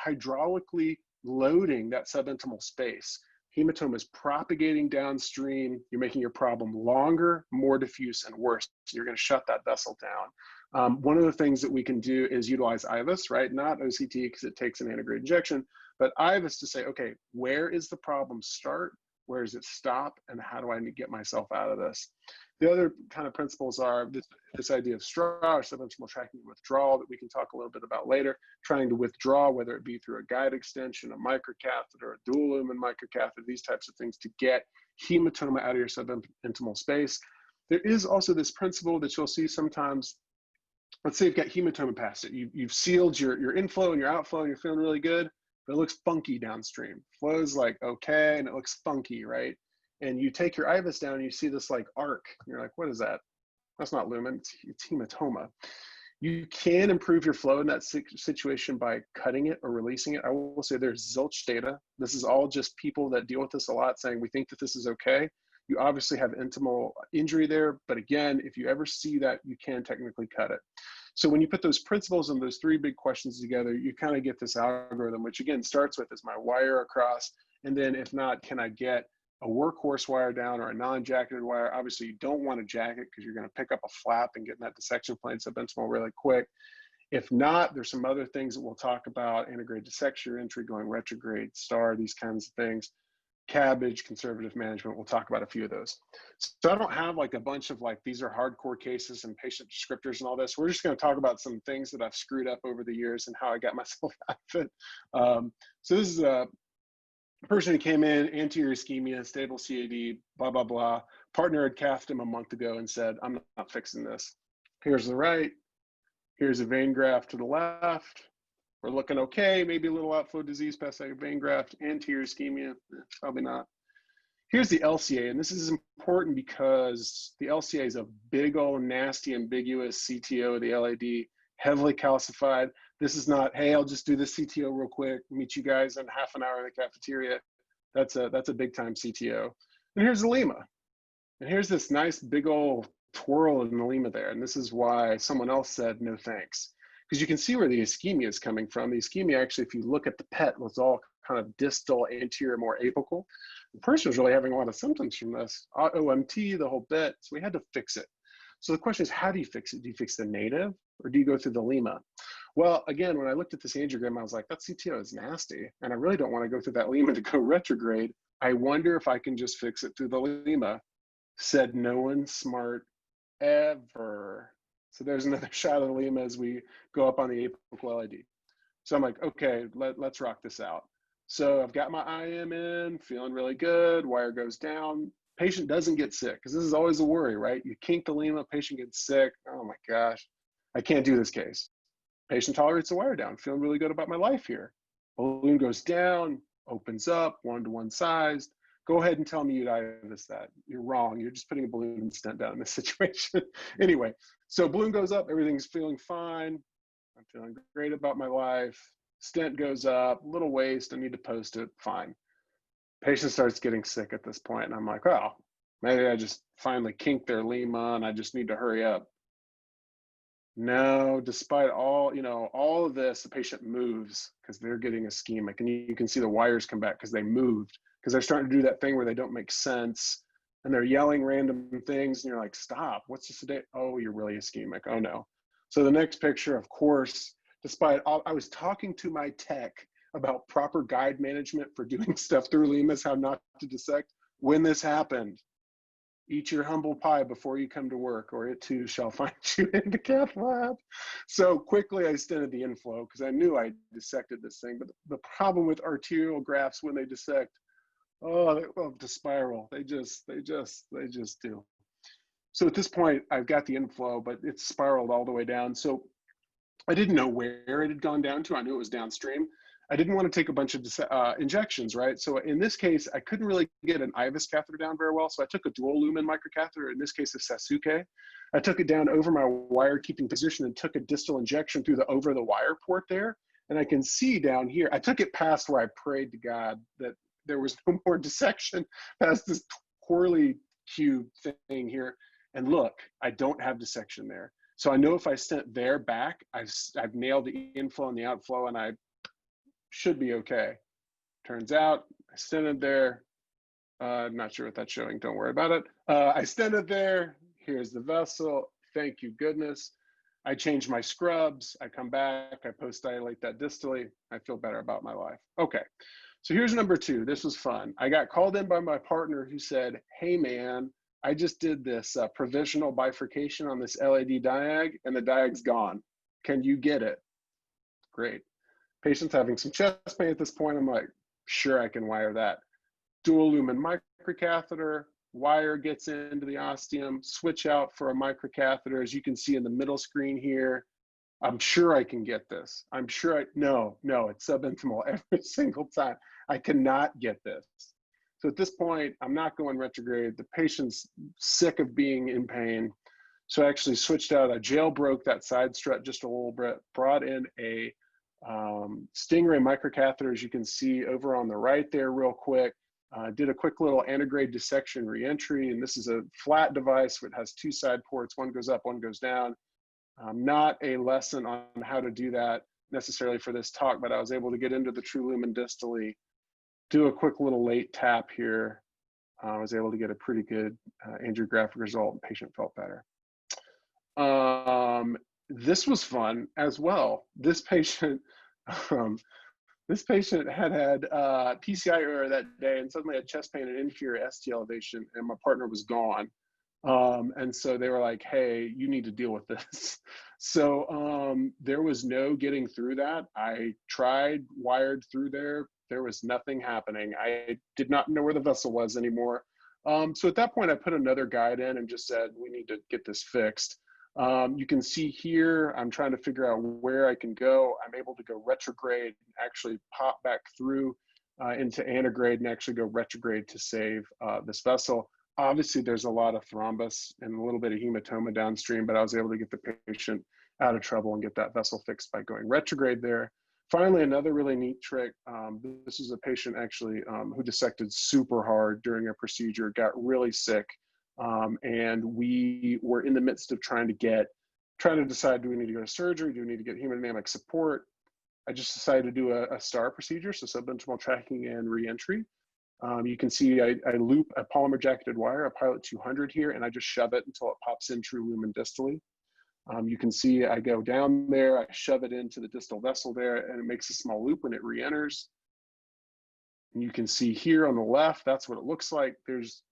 hydraulically loading that subintimal space. Hematoma is propagating downstream. You're making your problem longer, more diffuse, and worse. You're going to shut that vessel down. One of the things that we can do is utilize IVUS, right? Not OCT because it takes an antegrade injection, but IVUS to say, okay, where is the problem start? Where does it stop? And how do I get myself out of this? The other kind of principles are this idea of straw or subintimal tracking withdrawal that we can talk a little bit about later, trying to withdraw, whether it be through a guide extension, a microcatheter, a dual lumen microcatheter, these types of things to get hematoma out of your subintimal space. There is also this principle that you'll see sometimes. Let's say you've got hematoma past it. You've sealed your inflow and your outflow and you're feeling really good, but it looks funky downstream. Flow's like okay, and it looks funky, right? And you take your IVUS down and you see this like arc. And you're like, what is that? That's not lumen, it's hematoma. You can improve your flow in that situation by cutting it or releasing it. I will say there's zilch data. This is all just people that deal with this a lot saying, we think that this is okay. You obviously have intimal injury there, but again, if you ever see that, you can technically cut it. So when you put those principles and those 3 big questions together, you kind of get this algorithm, which again starts with, is my wire across? And then if not, can I get a workhorse wire down or a non-jacketed wire? Obviously you don't want to jacket because you're going to pick up a flap and get in that dissection plane subintimal really quick. If not, there's some other things that we'll talk about: antegrade dissection, entry going retrograde, star, these kinds of things. Cabbage, conservative management, we'll talk about a few of those. So I don't have like a bunch of like, these are hardcore cases and patient descriptors and all this. We're just going to talk about some things that I've screwed up over the years and how I got myself out of it. So this is a person who came in, anterior ischemia, stable CAD, blah, blah, blah. Partner had cathed him a month ago and said, I'm not fixing this. Here's the right, here's a vein graft to the left. We're looking okay, maybe a little outflow disease past that vein graft, anterior ischemia, probably not. Here's the LCA, and this is important because the LCA is a big old nasty ambiguous CTO of the LAD, heavily calcified. This is not, hey, I'll just do this CTO real quick, meet you guys in half an hour in the cafeteria. That's a big time CTO. And here's the lima. And here's this nice big old twirl in the lima there. And this is why someone else said no thanks. Because you can see where the ischemia is coming from. The ischemia, actually, if you look at the PET, was all kind of distal, anterior, more apical. The person was really having a lot of symptoms from this. OMT, the whole bit. So we had to fix it. So the question is, how do you fix it? Do you fix the native or do you go through the lima? Well, again, when I looked at this angiogram, I was like, that CTO is nasty. And I really don't want to go through that lima to go retrograde. I wonder if I can just fix it through the lima. Said no one smart ever. So there's another shot of the lima as we go up on the apical LAD. So I'm like, okay, let's rock this out. So I've got my IM in, feeling really good, wire goes down. Patient doesn't get sick, because this is always a worry, right? You kink the lima, patient gets sick. Oh my gosh, I can't do this case. Patient tolerates the wire down, feeling really good about my life here. Balloon goes down, opens up, 1-to-1 sized. Go ahead and tell me you'd IVUS that. You're wrong. You're just putting a balloon and stent down in this situation. Anyway, so balloon goes up, everything's feeling fine. I'm feeling great about my life. Stent goes up, little waste, I need to post it, fine. Patient starts getting sick at this point, and I'm like, oh, maybe I just finally kinked their lima and I just need to hurry up. No, despite all, all of this, the patient moves because they're getting ischemic, and you can see the wires come back because they moved, because they're starting to do that thing where they don't make sense and they're yelling random things, and you're like, stop, what's this today? Oh, you're really ischemic. Oh no. So the next picture, of course, despite all, I was talking to my tech about proper guide management for doing stuff through limas, how not to dissect. When this happened, eat your humble pie before you come to work, or it too shall find you in the cath lab. So quickly I stented the inflow because I knew I dissected this thing. But the problem with arterial grafts when they dissect, oh, they love to spiral. They just do. So at this point, I've got the inflow, but it's spiraled all the way down. So I didn't know where it had gone down to. I knew it was downstream. I didn't want to take a bunch of injections, right? So in this case, I couldn't really get an IVUS catheter down very well. So I took a dual lumen microcatheter, in this case, a Sasuke. I took it down over my wire keeping position and took a distal injection through the over the wire port there. And I can see down here, I took it past where I prayed to God that there was no more dissection, past this twirly cube thing here. And look, I don't have dissection there. So I know if I stent there back, I've nailed the inflow and the outflow, and I should be okay. Turns out I stented there. I'm not sure what that's showing. Don't worry about it. I stented there. Here's the vessel. Thank you, goodness. I change my scrubs. I come back. I post-dilate that distally. I feel better about my life. Okay. So here's number 2. This was fun. I got called in by my partner who said, hey, man, I just did this provisional bifurcation on this LAD diag, and the diag's gone. Can you get it? Great. Patient's having some chest pain at this point. I'm like, sure, I can wire that. Dual lumen microcatheter, wire gets into the ostium, switch out for a microcatheter. As you can see in the middle screen here, I'm sure I can get this. I'm sure no, it's subintimal every single time. I cannot get this. So at this point, I'm not going retrograde. The patient's sick of being in pain. So I actually switched out, I jailbroke that side strut just a little bit, brought in a Stingray microcatheter, as you can see over on the right there real quick. Did a quick little antegrade dissection reentry, and this is a flat device that has 2 side ports. One goes up, one goes down. Not a lesson on how to do that necessarily for this talk, but I was able to get into the true lumen distally, do a quick little late tap here. I was able to get a pretty good angiographic result, and patient felt better. This was fun as well. This patient had PCI error that day, and suddenly had chest pain and inferior ST elevation, and my partner was gone. And so they were like, hey, you need to deal with this. So there was no getting through that. I tried, wired through there. There was nothing happening. I did not know where the vessel was anymore. So at that point, I put another guide in and just said, we need to get this fixed. You can see here, I'm trying to figure out where I can go. I'm able to go retrograde, actually pop back through into antegrade and actually go retrograde to save this vessel. Obviously, there's a lot of thrombus and a little bit of hematoma downstream, but I was able to get the patient out of trouble and get that vessel fixed by going retrograde there. Finally, another really neat trick. This is a patient actually who dissected super hard during a procedure, got really sick. And we were in the midst of trying to decide, do we need to go to surgery? Do we need to get hemodynamic support? I just decided to do a STAR procedure, so subintimal tracking and reentry. You can see I loop a polymer jacketed wire, a Pilot 200 here, and I just shove it until it pops in true lumen distally. You can see I go down there, I shove it into the distal vessel there, and it makes a small loop when it re-enters. And you can see here on the left, that's what it looks like. There's,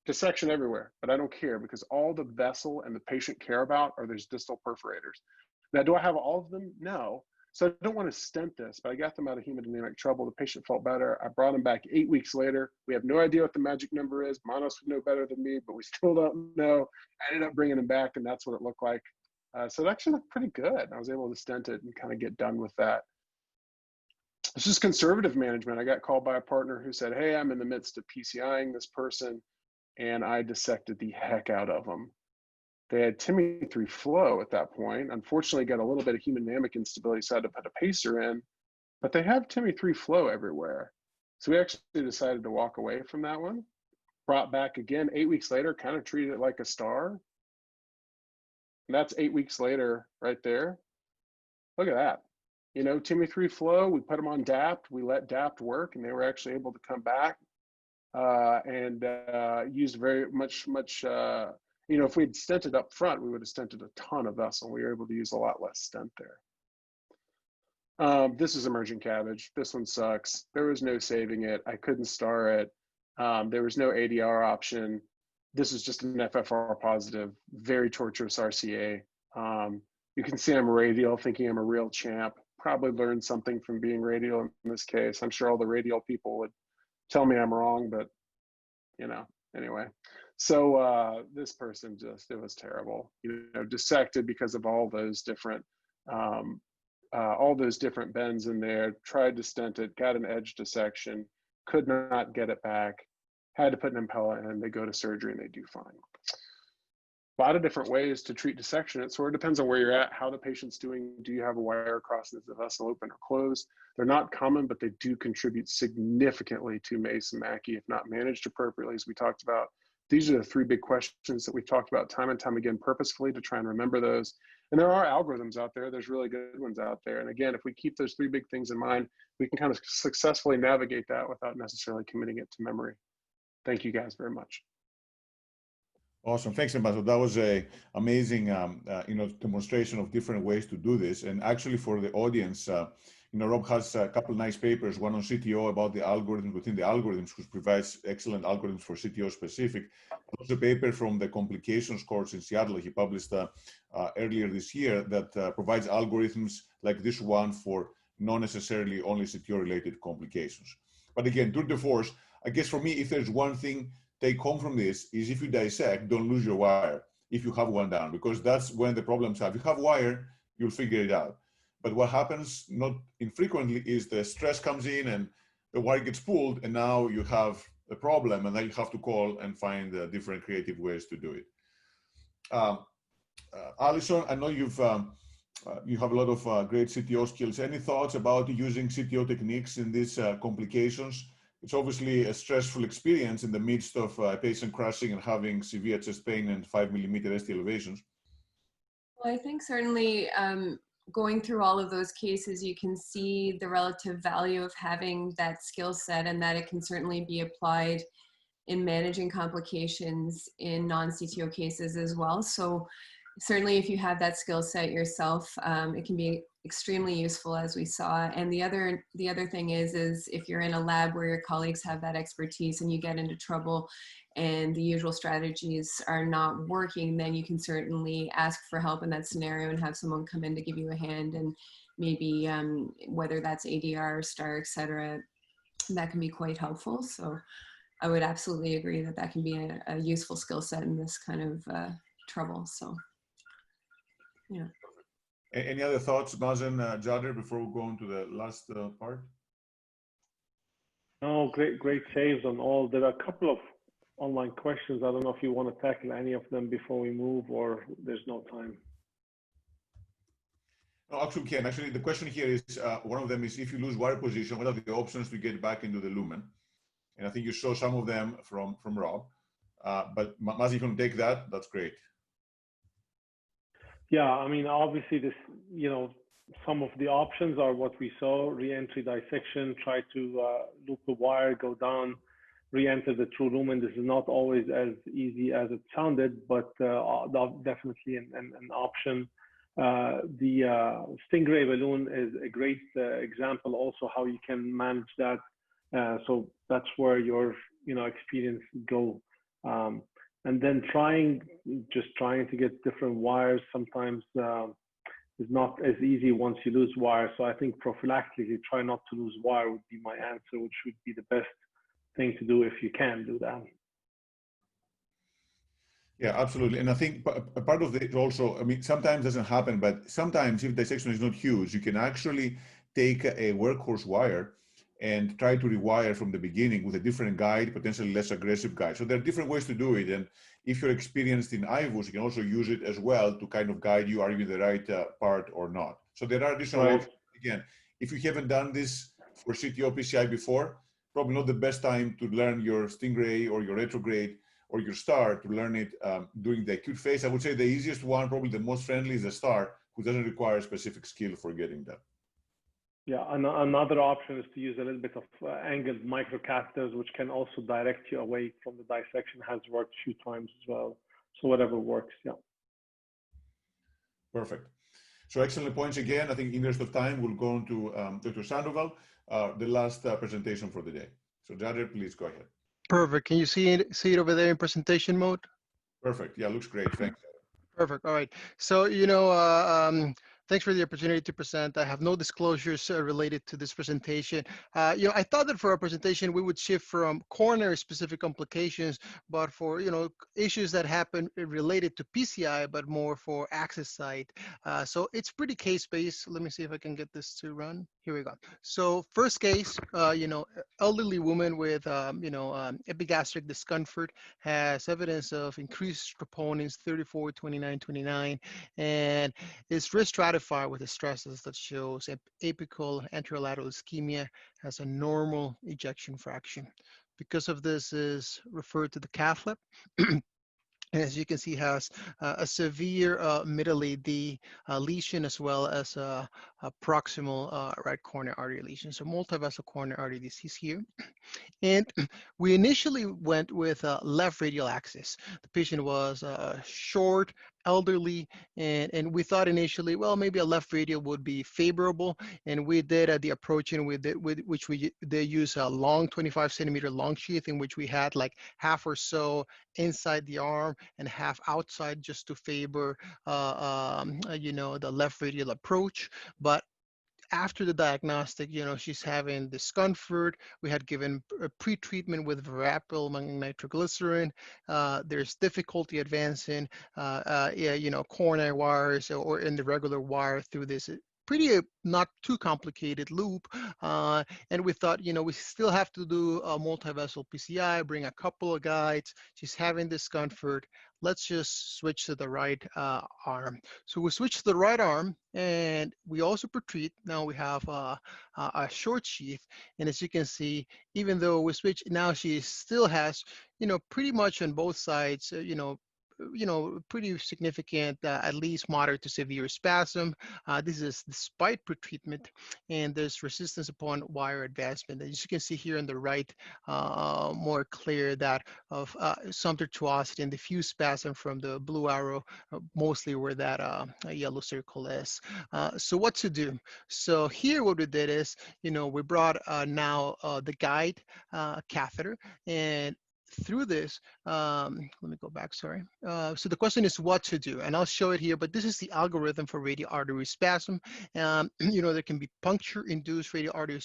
dissection everywhere, but I don't care because all the vessel and the patient care about are those distal perforators. Now, do I have all of them? No. So I don't want to stent this, but I got them out of hemodynamic trouble. The patient felt better. I brought him back 8 weeks later. We have no idea what the magic number is. Manos would know better than me, but we still don't know. I ended up bringing him back, and that's what it looked like. So it actually looked pretty good. I was able to stent it and kind of get done with that. This is conservative management. I got called by a partner who said, hey, I'm in the midst of PCIing this person, and I dissected the heck out of them. They had TIMI 3 flow at that point. Unfortunately, got a little bit of hemodynamic instability, so I had to put a pacer in, but they have TIMI 3 flow everywhere. So we actually decided to walk away from that one. Brought back again 8 weeks later, kind of treated it like a STAR. And that's 8 weeks later, right there. Look at that. You know, TIMI-3 flow, we put them on DAPT, we let DAPT work, and they were actually able to come back and use very much, you know, if we'd stented up front, we would have stented a ton of vessel. We were able to use a lot less stent there. This is emerging CABG. This one sucks. There was no saving it. I couldn't star it. There was no ADR option. This is just an FFR positive, very torturous RCA. You can see I'm radial, thinking I'm a real champ. Probably learned something from being radial in this case. I'm sure all the radial people would tell me I'm wrong, but you know, anyway. So this person just, it was terrible. You know, dissected because of all those different bends in there, tried to stent it, got an edge dissection, could not get it back, had to put an impella in, they go to surgery and they do fine. A lot of different ways to treat dissection. It sort of depends on where you're at, how the patient's doing. Do you have a wire across? Is the vessel open or closed? They're not common, but they do contribute significantly to MACE and Mackie if not managed appropriately, as we talked about. These are the 3 big questions that we've talked about time and time again purposefully to try and remember those. And there are algorithms out there. There's really good ones out there. And again, if we keep those 3 big things in mind, we can kind of successfully navigate that without necessarily committing it to memory. Thank you guys very much. Awesome, thanks, Ambassador. That was a amazing, you know, demonstration of different ways to do this. And actually, for the audience, you know, Rob has a couple nice papers. One on CTO about the algorithm within the algorithms, which provides excellent algorithms for CTO specific. Also, a paper from the complications course in Seattle he published earlier this year that provides algorithms like this one for not necessarily only CTO-related complications. But again, tour de force. I guess for me, if there's one thing take home from this is if you dissect, don't lose your wire if you have one down, because that's when the problems are. If you have wire, you'll figure it out. But what happens not infrequently is the stress comes in and the wire gets pulled, and now you have a problem, and then you have to call and find different creative ways to do it. Alison, I know you have a lot of great CTO skills. Any thoughts about using CTO techniques in these complications? It's obviously a stressful experience in the midst of a patient crashing and having severe chest pain and 5 millimeter ST elevations. Well, I think certainly going through all of those cases, you can see the relative value of having that skill set, and that it can certainly be applied in managing complications in non-CTO cases as well. So certainly if you have that skill set yourself, it can be extremely useful, as we saw. And the other thing is if you're in a lab where your colleagues have that expertise and you get into trouble and the usual strategies are not working, then you can certainly ask for help in that scenario and have someone come in to give you a hand, and maybe whether that's ADR or STAR, etc., that can be quite helpful. So I would absolutely agree that that can be a useful skill set in this kind of trouble. So yeah. Any other thoughts, Mazen, Jader, before we go on to the last part? No, great saves on all. There are a couple of online questions. I don't know if you want to tackle any of them before we move, or there's no time. No, actually, Ken, actually, the question here is, one of them is, if you lose wire position, what are the options to get back into the lumen? And I think you saw some of them from Rob. But Mazen, you can take that, that's great. Yeah, I mean, obviously this, you know, some of the options are what we saw: re-entry dissection, try to loop the wire, go down, re-enter the true lumen. This is not always as easy as it sounded, but definitely an option. The Stingray balloon is a great example also how you can manage that. So that's where your, you know, experience go. And then just trying to get different wires sometimes is not as easy once you lose wire. So I think prophylactically, try not to lose wire would be my answer, which would be the best thing to do if you can do that. Yeah, absolutely. And I think a part of it also, I mean, sometimes doesn't happen, but sometimes if dissection is not huge, you can actually take a workhorse wire and try to rewire from the beginning with a different guide, potentially less aggressive guide. So there are different ways to do it. And if you're experienced in IVUS, you can also use it as well to kind of guide you, are you in the right part or not. So there are additional options. Again, if you haven't done this for CTO PCI before, probably not the best time to learn your Stingray or your retrograde or your STAR to learn it during the acute phase. I would say the easiest one, probably the most friendly, is the STAR, who doesn't require a specific skill for getting that. Yeah, another option is to use a little bit of angled microcatheters, which can also direct you away from the dissection. Has worked a few times as well. So whatever works, yeah. Perfect. So excellent points again. I think in the interest of time, we'll go on to Dr. Sandoval, the last presentation for the day. So Jader, please go ahead. Perfect. Can you see it over there in presentation mode? Perfect. Yeah, looks great. Thanks. Perfect. All right. So, thanks for the opportunity to present. I have no disclosures related to this presentation. I thought that for our presentation, we would shift from coronary specific complications, but for, issues that happen related to PCI, but more for access site. So it's pretty case-based. Let me see if I can get this to run. Here we go. So first case, elderly woman with, epigastric discomfort has evidence of increased troponins 34, 29, 29, and is risk stratified with the stresses that shows apical anterolateral ischemia, has a normal ejection fraction. Because of this is referred to the cath lab. And as you can see, has a severe middle AD lesion, as well as a proximal right coronary artery lesion. So multivessel coronary artery disease here. And we initially went with left radial axis. The patient was short, elderly, and we thought initially, well, maybe a left radial would be favorable. And we did the approaching with which they use a long 25 centimeter long sheath, in which we had like half or so inside the arm and half outside, just to favor the left radial approach. But after the diagnostic, she's having discomfort. We had given pre-treatment with verapamil ammonium nitroglycerin. There's difficulty advancing, coronary wires or in the regular wire through this pretty not too complicated loop. And we thought, we still have to do a multivessel PCI, bring a couple of guides. She's having discomfort. Let's just switch to the right arm. So we switch to the right arm, and we also pre-treat. Now we have a short sheath. And as you can see, even though we switch, now she still has, pretty much on both sides, pretty significant, at least moderate to severe spasm. This is despite pretreatment, and there's resistance upon wire advancement. As you can see here on the right, more clear that of some tortuosity and diffuse spasm from the blue arrow, mostly where that yellow circle is. So what to do? So here what we did is, we brought now the guide catheter, and through this, let me go back, sorry. So the question is what to do, and I'll show it here, but this is the algorithm for radial artery spasm. There can be puncture-induced radial artery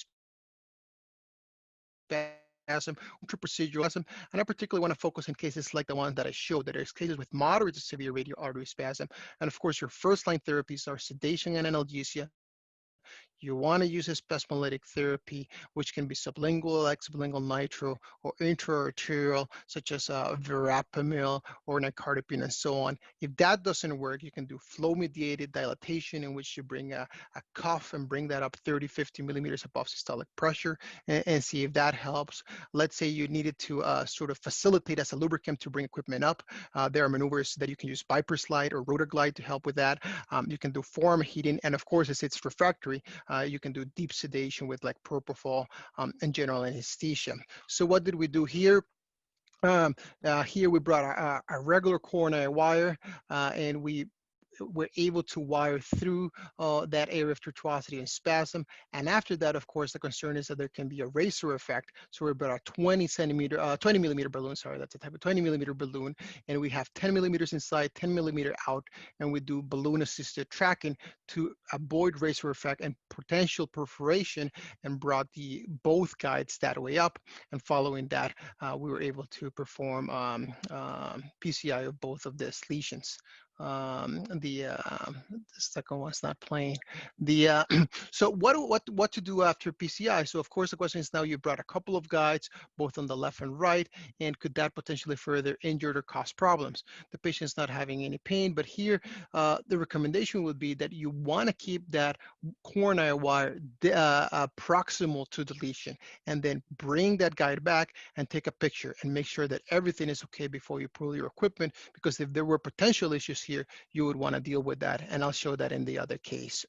spasm, ultra-procedural spasm, and I particularly want to focus on cases like the one that I showed, that there's cases with moderate to severe radial artery spasm. And of course, your first-line therapies are sedation and analgesia. You want to use a spasmolytic therapy, which can be sublingual, like sublingual nitro, or intraarterial, such as verapamil or nicardipine, and so on. If that doesn't work, you can do flow-mediated dilatation, in which you bring a cuff and bring that up 30, 50 millimeters above systolic pressure, and see if that helps. Let's say you needed to sort of facilitate as a lubricant to bring equipment up. There are maneuvers that you can use Viper slide or rotor glide to help with that. You can do forearm heating, and of course, as it's refractory, you can do deep sedation with like propofol and general anesthesia. So what did we do here? Here we brought a regular coronary wire, and we were able to wire through that area of tortuosity and spasm. And after that, of course, the concern is that there can be a racer effect. So we brought a 20 millimeter balloon, sorry, that's a type of 20 millimeter balloon. And we have 10 millimeters inside, 10 millimeter out, and we do balloon assisted tracking to avoid racer effect and potential perforation, and brought both guides that way up. And following that, we were able to perform PCI of both of these lesions. the second one's not playing. The so what to do after PCI? So of course the question is, now you brought a couple of guides both on the left and right, and could that potentially further injure or cause problems? The patient's not having any pain, but here the recommendation would be that you want to keep that coronary wire proximal to the lesion, and then bring that guide back and take a picture and make sure that everything is okay before you pull your equipment, because if there were potential issues here, you would want to deal with that, and I'll show that in the other case.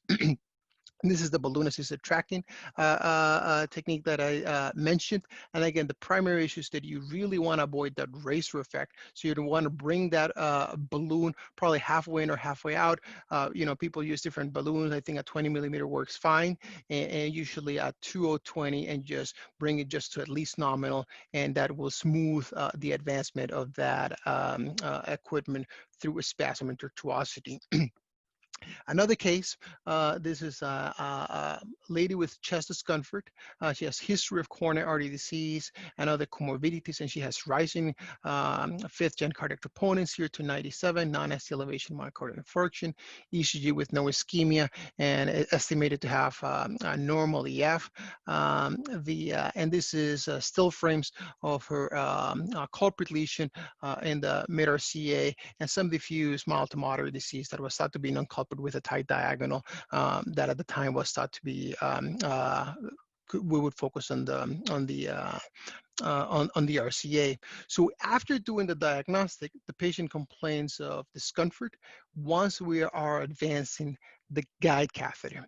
This is the balloon-assisted tracking technique that I mentioned. And again, the primary issue is that you really want to avoid that racer effect. So you want to bring that balloon probably halfway in or halfway out. You know, people use different balloons. I think a 20 millimeter works fine, and usually at 2020, and just bring it just to at least nominal, and that will smooth the advancement of that equipment through a spasm and tortuosity. Another case, this is a lady with chest discomfort. She has history of coronary artery disease and other comorbidities, and she has rising 5th-gen cardiac troponins here to 97, non-ST elevation myocardial infarction, ECG with no ischemia, and estimated to have a normal EF. And this is still frames of her culprit lesion in the mid-RCA, and some diffuse mild to moderate disease that was thought to be non-culprit with a tight diagonal that at the time was thought to be we would focus on the RCA. So after doing the diagnostic, the patient complains of discomfort. Once we are advancing the guide catheter,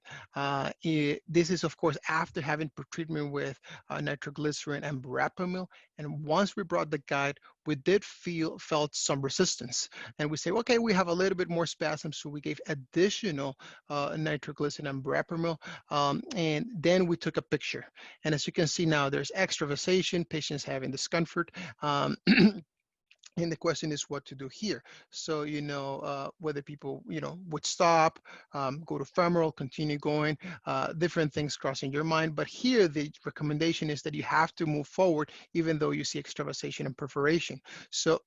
this is of course after having pretreatment with nitroglycerin and verapamil. And once we brought the guide, we felt some resistance, and we say, okay, we have a little bit more spasm, so we gave additional nitroglycerin and verapamil, and then we took a picture. And as you can see now, there's extravasation, patients having discomfort. And the question is what to do here. So, you know, whether people, you know, would stop, go to femoral, continue going, different things crossing your mind. But here, the recommendation is that you have to move forward, even though you see extravasation and perforation. So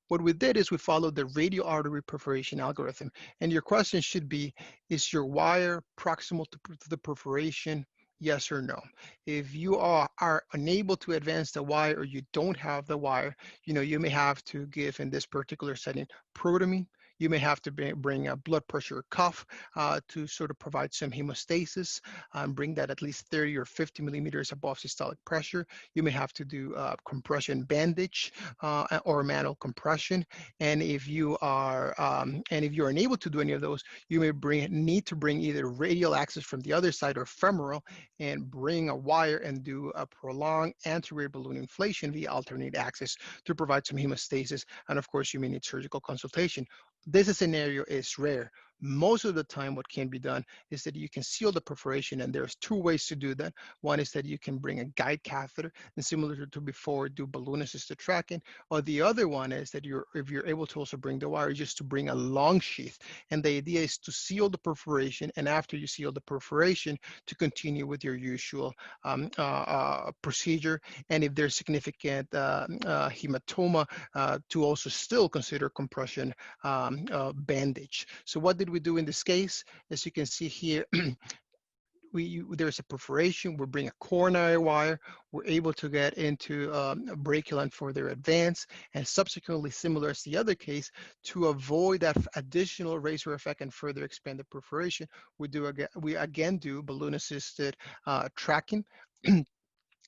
what we did is we followed the radial artery perforation algorithm. And your question should be, is your wire proximal to the perforation? Yes or no. If you are unable to advance the wire, or you don't have the wire, you know, you may have to give, in this particular setting, protamine. You may have to bring a blood pressure cuff to sort of provide some hemostasis, bring that at least 30 or 50 millimeters above systolic pressure. You may have to do compression bandage or manual compression. And if you are unable to do any of those, you may need to bring either radial access from the other side or femoral, and bring a wire and do a prolonged anterior balloon inflation via alternate access to provide some hemostasis. And of course, you may need surgical consultation. This scenario is rare. Most of the time, what can be done is that you can seal the perforation, and there's two ways to do that. One is that you can bring a guide catheter, and similar to before, do balloon-assisted tracking. Or the other one is that if you're able to also bring the wire, just to bring a long sheath. And the idea is to seal the perforation, and after you seal the perforation, to continue with your usual procedure. And if there's significant hematoma, to also still consider compression bandage. So what did we do in this case? As you can see here, there's a perforation. We bring a coronary wire. We're able to get into a brachial and further advance, and subsequently, similar as the other case, to avoid that additional racer effect and further expand the perforation, we again do balloon-assisted tracking.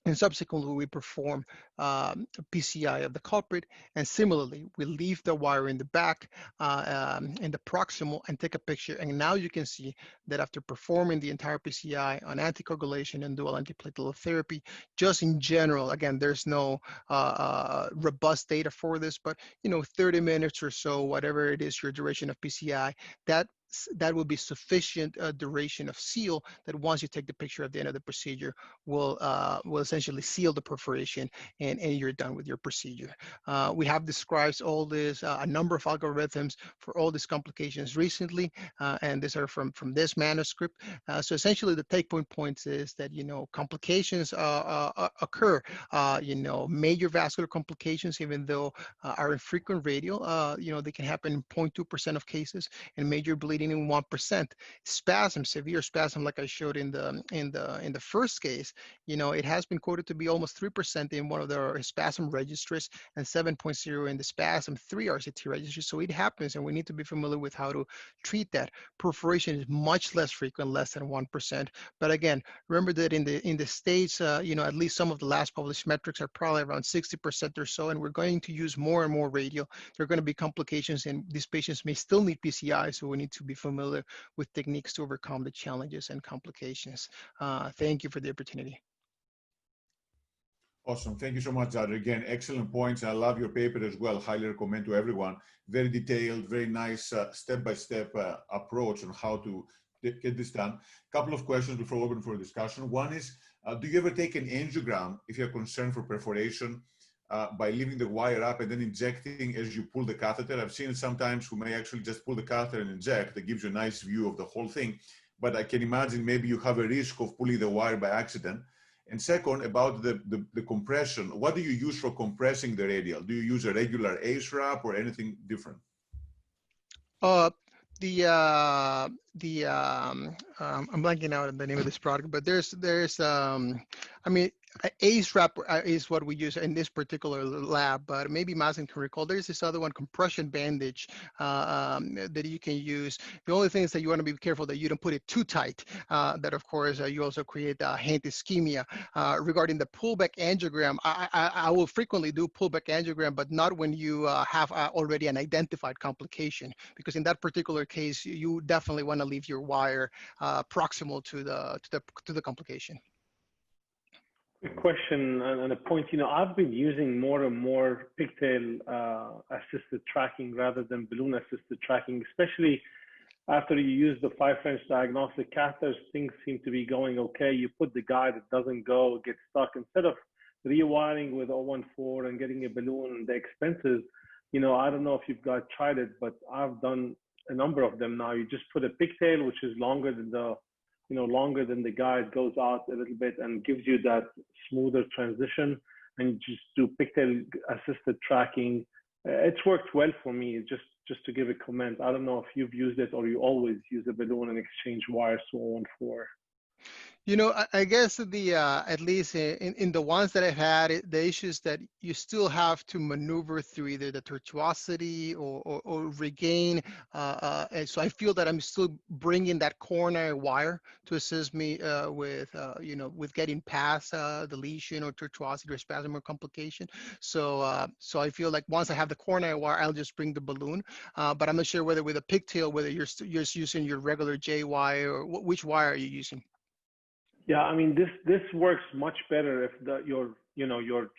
And subsequently, we perform PCI of the culprit. And similarly, we leave the wire in the back, in the proximal, and take a picture. And now you can see that after performing the entire PCI on anticoagulation and dual antiplatelet therapy, just in general, again, there's no robust data for this, but 30 minutes or so, whatever it is, your duration of PCI, that that will be sufficient duration of seal that once you take the picture at the end of the procedure will essentially seal the perforation, and you're done with your procedure. We have described all this, a number of algorithms for all these complications recently, and these are from this manuscript. So essentially the take points is that, complications occur, major vascular complications, even though are infrequent radial, they can happen in 0.2% of cases, and major bleeding in 1%. Spasm, severe spasm, like I showed in the first case, it has been quoted to be almost 3% in one of the spasm registries and 7.0 in the spasm 3 RCT registry. So it happens, and we need to be familiar with how to treat that. Perforation is much less frequent, less than 1%. But again, remember that in the States, at least some of the last published metrics are probably around 60% or so, and we're going to use more and more radial. There are going to be complications, and these patients may still need PCI, so we need to be familiar with techniques to overcome the challenges and complications. Thank you for the opportunity. Awesome. Thank you so much, Zadra. Again, excellent points. I love your paper as well. Highly recommend to everyone. Very detailed, very nice step-by-step approach on how to get this done. A couple of questions before we open for discussion. One is, do you ever take an angiogram if you're concerned for perforation by leaving the wire up and then injecting as you pull the catheter? I've seen sometimes who may actually just pull the catheter and inject. That gives you a nice view of the whole thing. But I can imagine maybe you have a risk of pulling the wire by accident. And second, about the compression, what do you use for compressing the radial? Do you use a regular ACE wrap or anything different? I'm blanking out on the name of this product, but there's ACE wrap is what we use in this particular lab, but maybe Mazen can recall. There's this other one, compression bandage, that you can use. The only thing is that you want to be careful that you don't put it too tight. That, of course, you also create hand ischemia. Regarding the pullback angiogram, I will frequently do pullback angiogram, but not when you have already an identified complication, because in that particular case, you definitely want to leave your wire proximal to the complication. Good question and a point. I've been using more and more pigtail assisted tracking rather than balloon assisted tracking, especially after you use the 5 French diagnostic catheters. Things seem to be going okay. You put the guide, it doesn't go, it gets stuck. Instead of rewiring with 014 and getting a balloon and the expenses, I don't know if you've guys tried it, but I've done a number of them now. You just put a pigtail, which is longer than the guide, goes out a little bit and gives you that smoother transition, and you just do pigtail assisted tracking. It's worked well for me. Just to give a comment, I don't know if you've used it or you always use a balloon and exchange wires to 014. I guess at least in the ones that I've had, the issues that you still have to maneuver through either the tortuosity or regain. And so I feel that I'm still bringing that coronary wire to assist me with getting past the lesion or tortuosity or spasm or complication. So I feel like once I have the coronary wire, I'll just bring the balloon. But I'm not sure whether with a pigtail, whether you're using your regular J wire or which wire are you using? Yeah, this works much better if your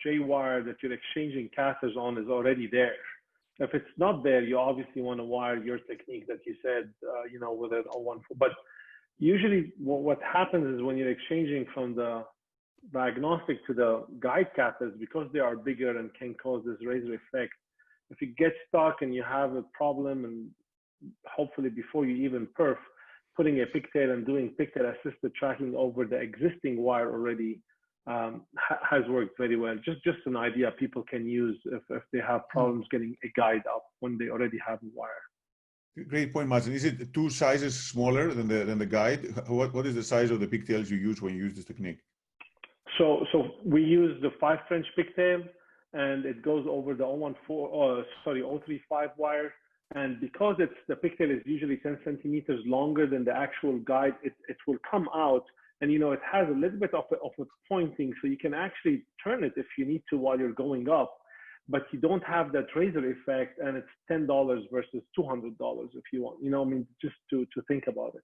J wire that you're exchanging catheters on is already there. If it's not there, you obviously want to wire your technique that you said, with an 014. But usually what happens is when you're exchanging from the diagnostic to the guide catheters, because they are bigger and can cause this razor effect, if you get stuck and you have a problem, and hopefully before you even perf, putting a pigtail and doing pigtail assisted tracking over the existing wire already has worked very well. Just an idea people can use if they have problems getting a guide up when they already have a wire. Great point, Mazen. Is it 2 sizes smaller than the guide? What is the size of the pigtails you use when you use this technique? So we use the 5 French pigtail, and it goes over the 035 wire. And because the pigtail is usually 10 centimeters longer than the actual guide, it will come out, and it has a little bit of a pointing, so you can actually turn it if you need to while you're going up, but you don't have that razor effect, and it's $10 versus $200 if you want. Just to think about it.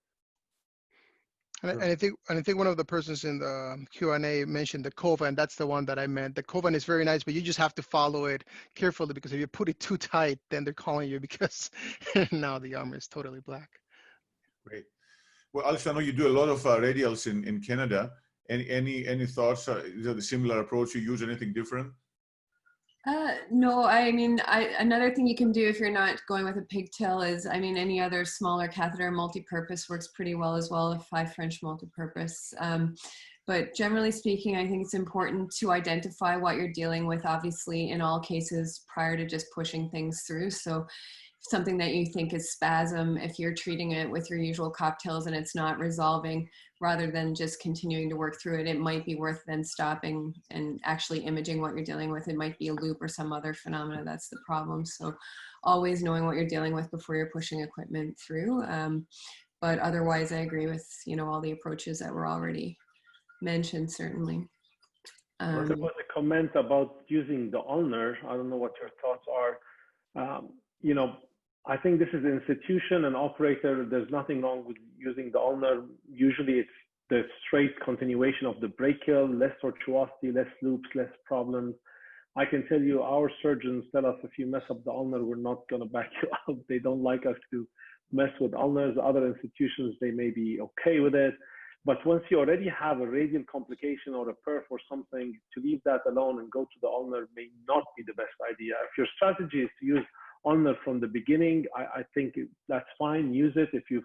And I think one of the persons in the Q&A mentioned the Kova, and that's the one that I meant. The Kova is very nice, but you just have to follow it carefully, because if you put it too tight, then they're calling you because now the armor is totally black. Great. Well, Alice, I know you do a lot of radials in Canada. Any thoughts? Is that a similar approach you use? Anything different? No, I mean, another thing you can do if you're not going with a pigtail is, I mean, any other smaller catheter multi-purpose works pretty well as well, a 5 French multi-purpose. But generally speaking, I think it's important to identify what you're dealing with, obviously, in all cases prior to just pushing things through. So something that you think is spasm, if you're treating it with your usual cocktails and it's not resolving, rather than just continuing to work through it, it might be worth then stopping and actually imaging what you're dealing with. It might be a loop or some other phenomena that's the problem. So always knowing what you're dealing with before you're pushing equipment through. But otherwise, I agree with, you know, all the approaches that were already mentioned, certainly. There was a comment about using the ulnar. I don't know what your thoughts are. You know, I think this is an institution and operator. There's nothing wrong with using the ulnar. Usually it's the straight continuation of the brachial, less tortuosity, less loops, less problems. I can tell you our surgeons tell us if you mess up the ulnar, we're not going to back you up. They don't like us to mess with ulnars. Other institutions, they may be okay with it. But once you already have a radial complication or a perf or something, to leave that alone and go to the ulnar may not be the best idea. If your strategy is to use ulnar from the beginning, I think that's fine. Use it. If you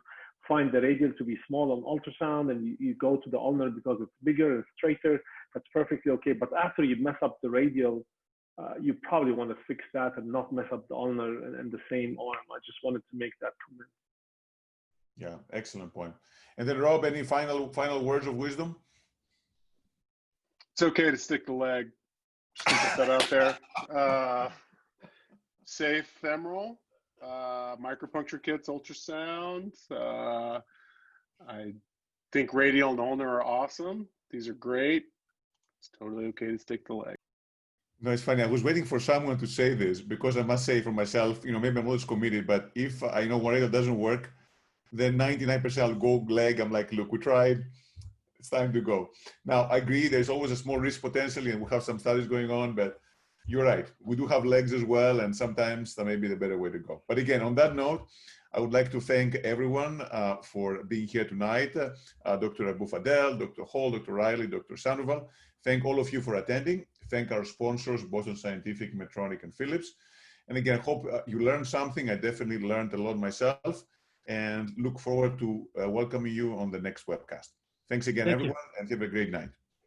find the radial to be small on ultrasound and you go to the ulnar because it's bigger and straighter, that's perfectly okay. But after you mess up the radial, you probably want to fix that and not mess up the ulnar and the same arm. I just wanted to make that comment. Yeah, excellent point. And then Rob, any final words of wisdom? It's okay to stick the leg. Just to put that out there. Safe femoral, micropuncture kits, ultrasound. I think radial and ulnar are awesome. These are great. It's totally okay to stick the leg. No, it's funny. I was waiting for someone to say this because I must say for myself, you know, maybe I'm always committed, but if I know one radial doesn't work, then 99% I'll go leg. I'm like, look, we tried. It's time to go. Now, I agree. There's always a small risk potentially, and we have some studies going on, but you're right. We do have legs as well, and sometimes that may be the better way to go. But again, on that note, I would like to thank everyone for being here tonight. Dr. Abu Fadel, Dr. Hall, Dr. Riley, Dr. Sandoval. Thank all of you for attending. Thank our sponsors, Boston Scientific, Medtronic, and Philips. And again, hope you learned something. I definitely learned a lot myself, and look forward to welcoming you on the next webcast. Thanks again, everyone, and have a great night.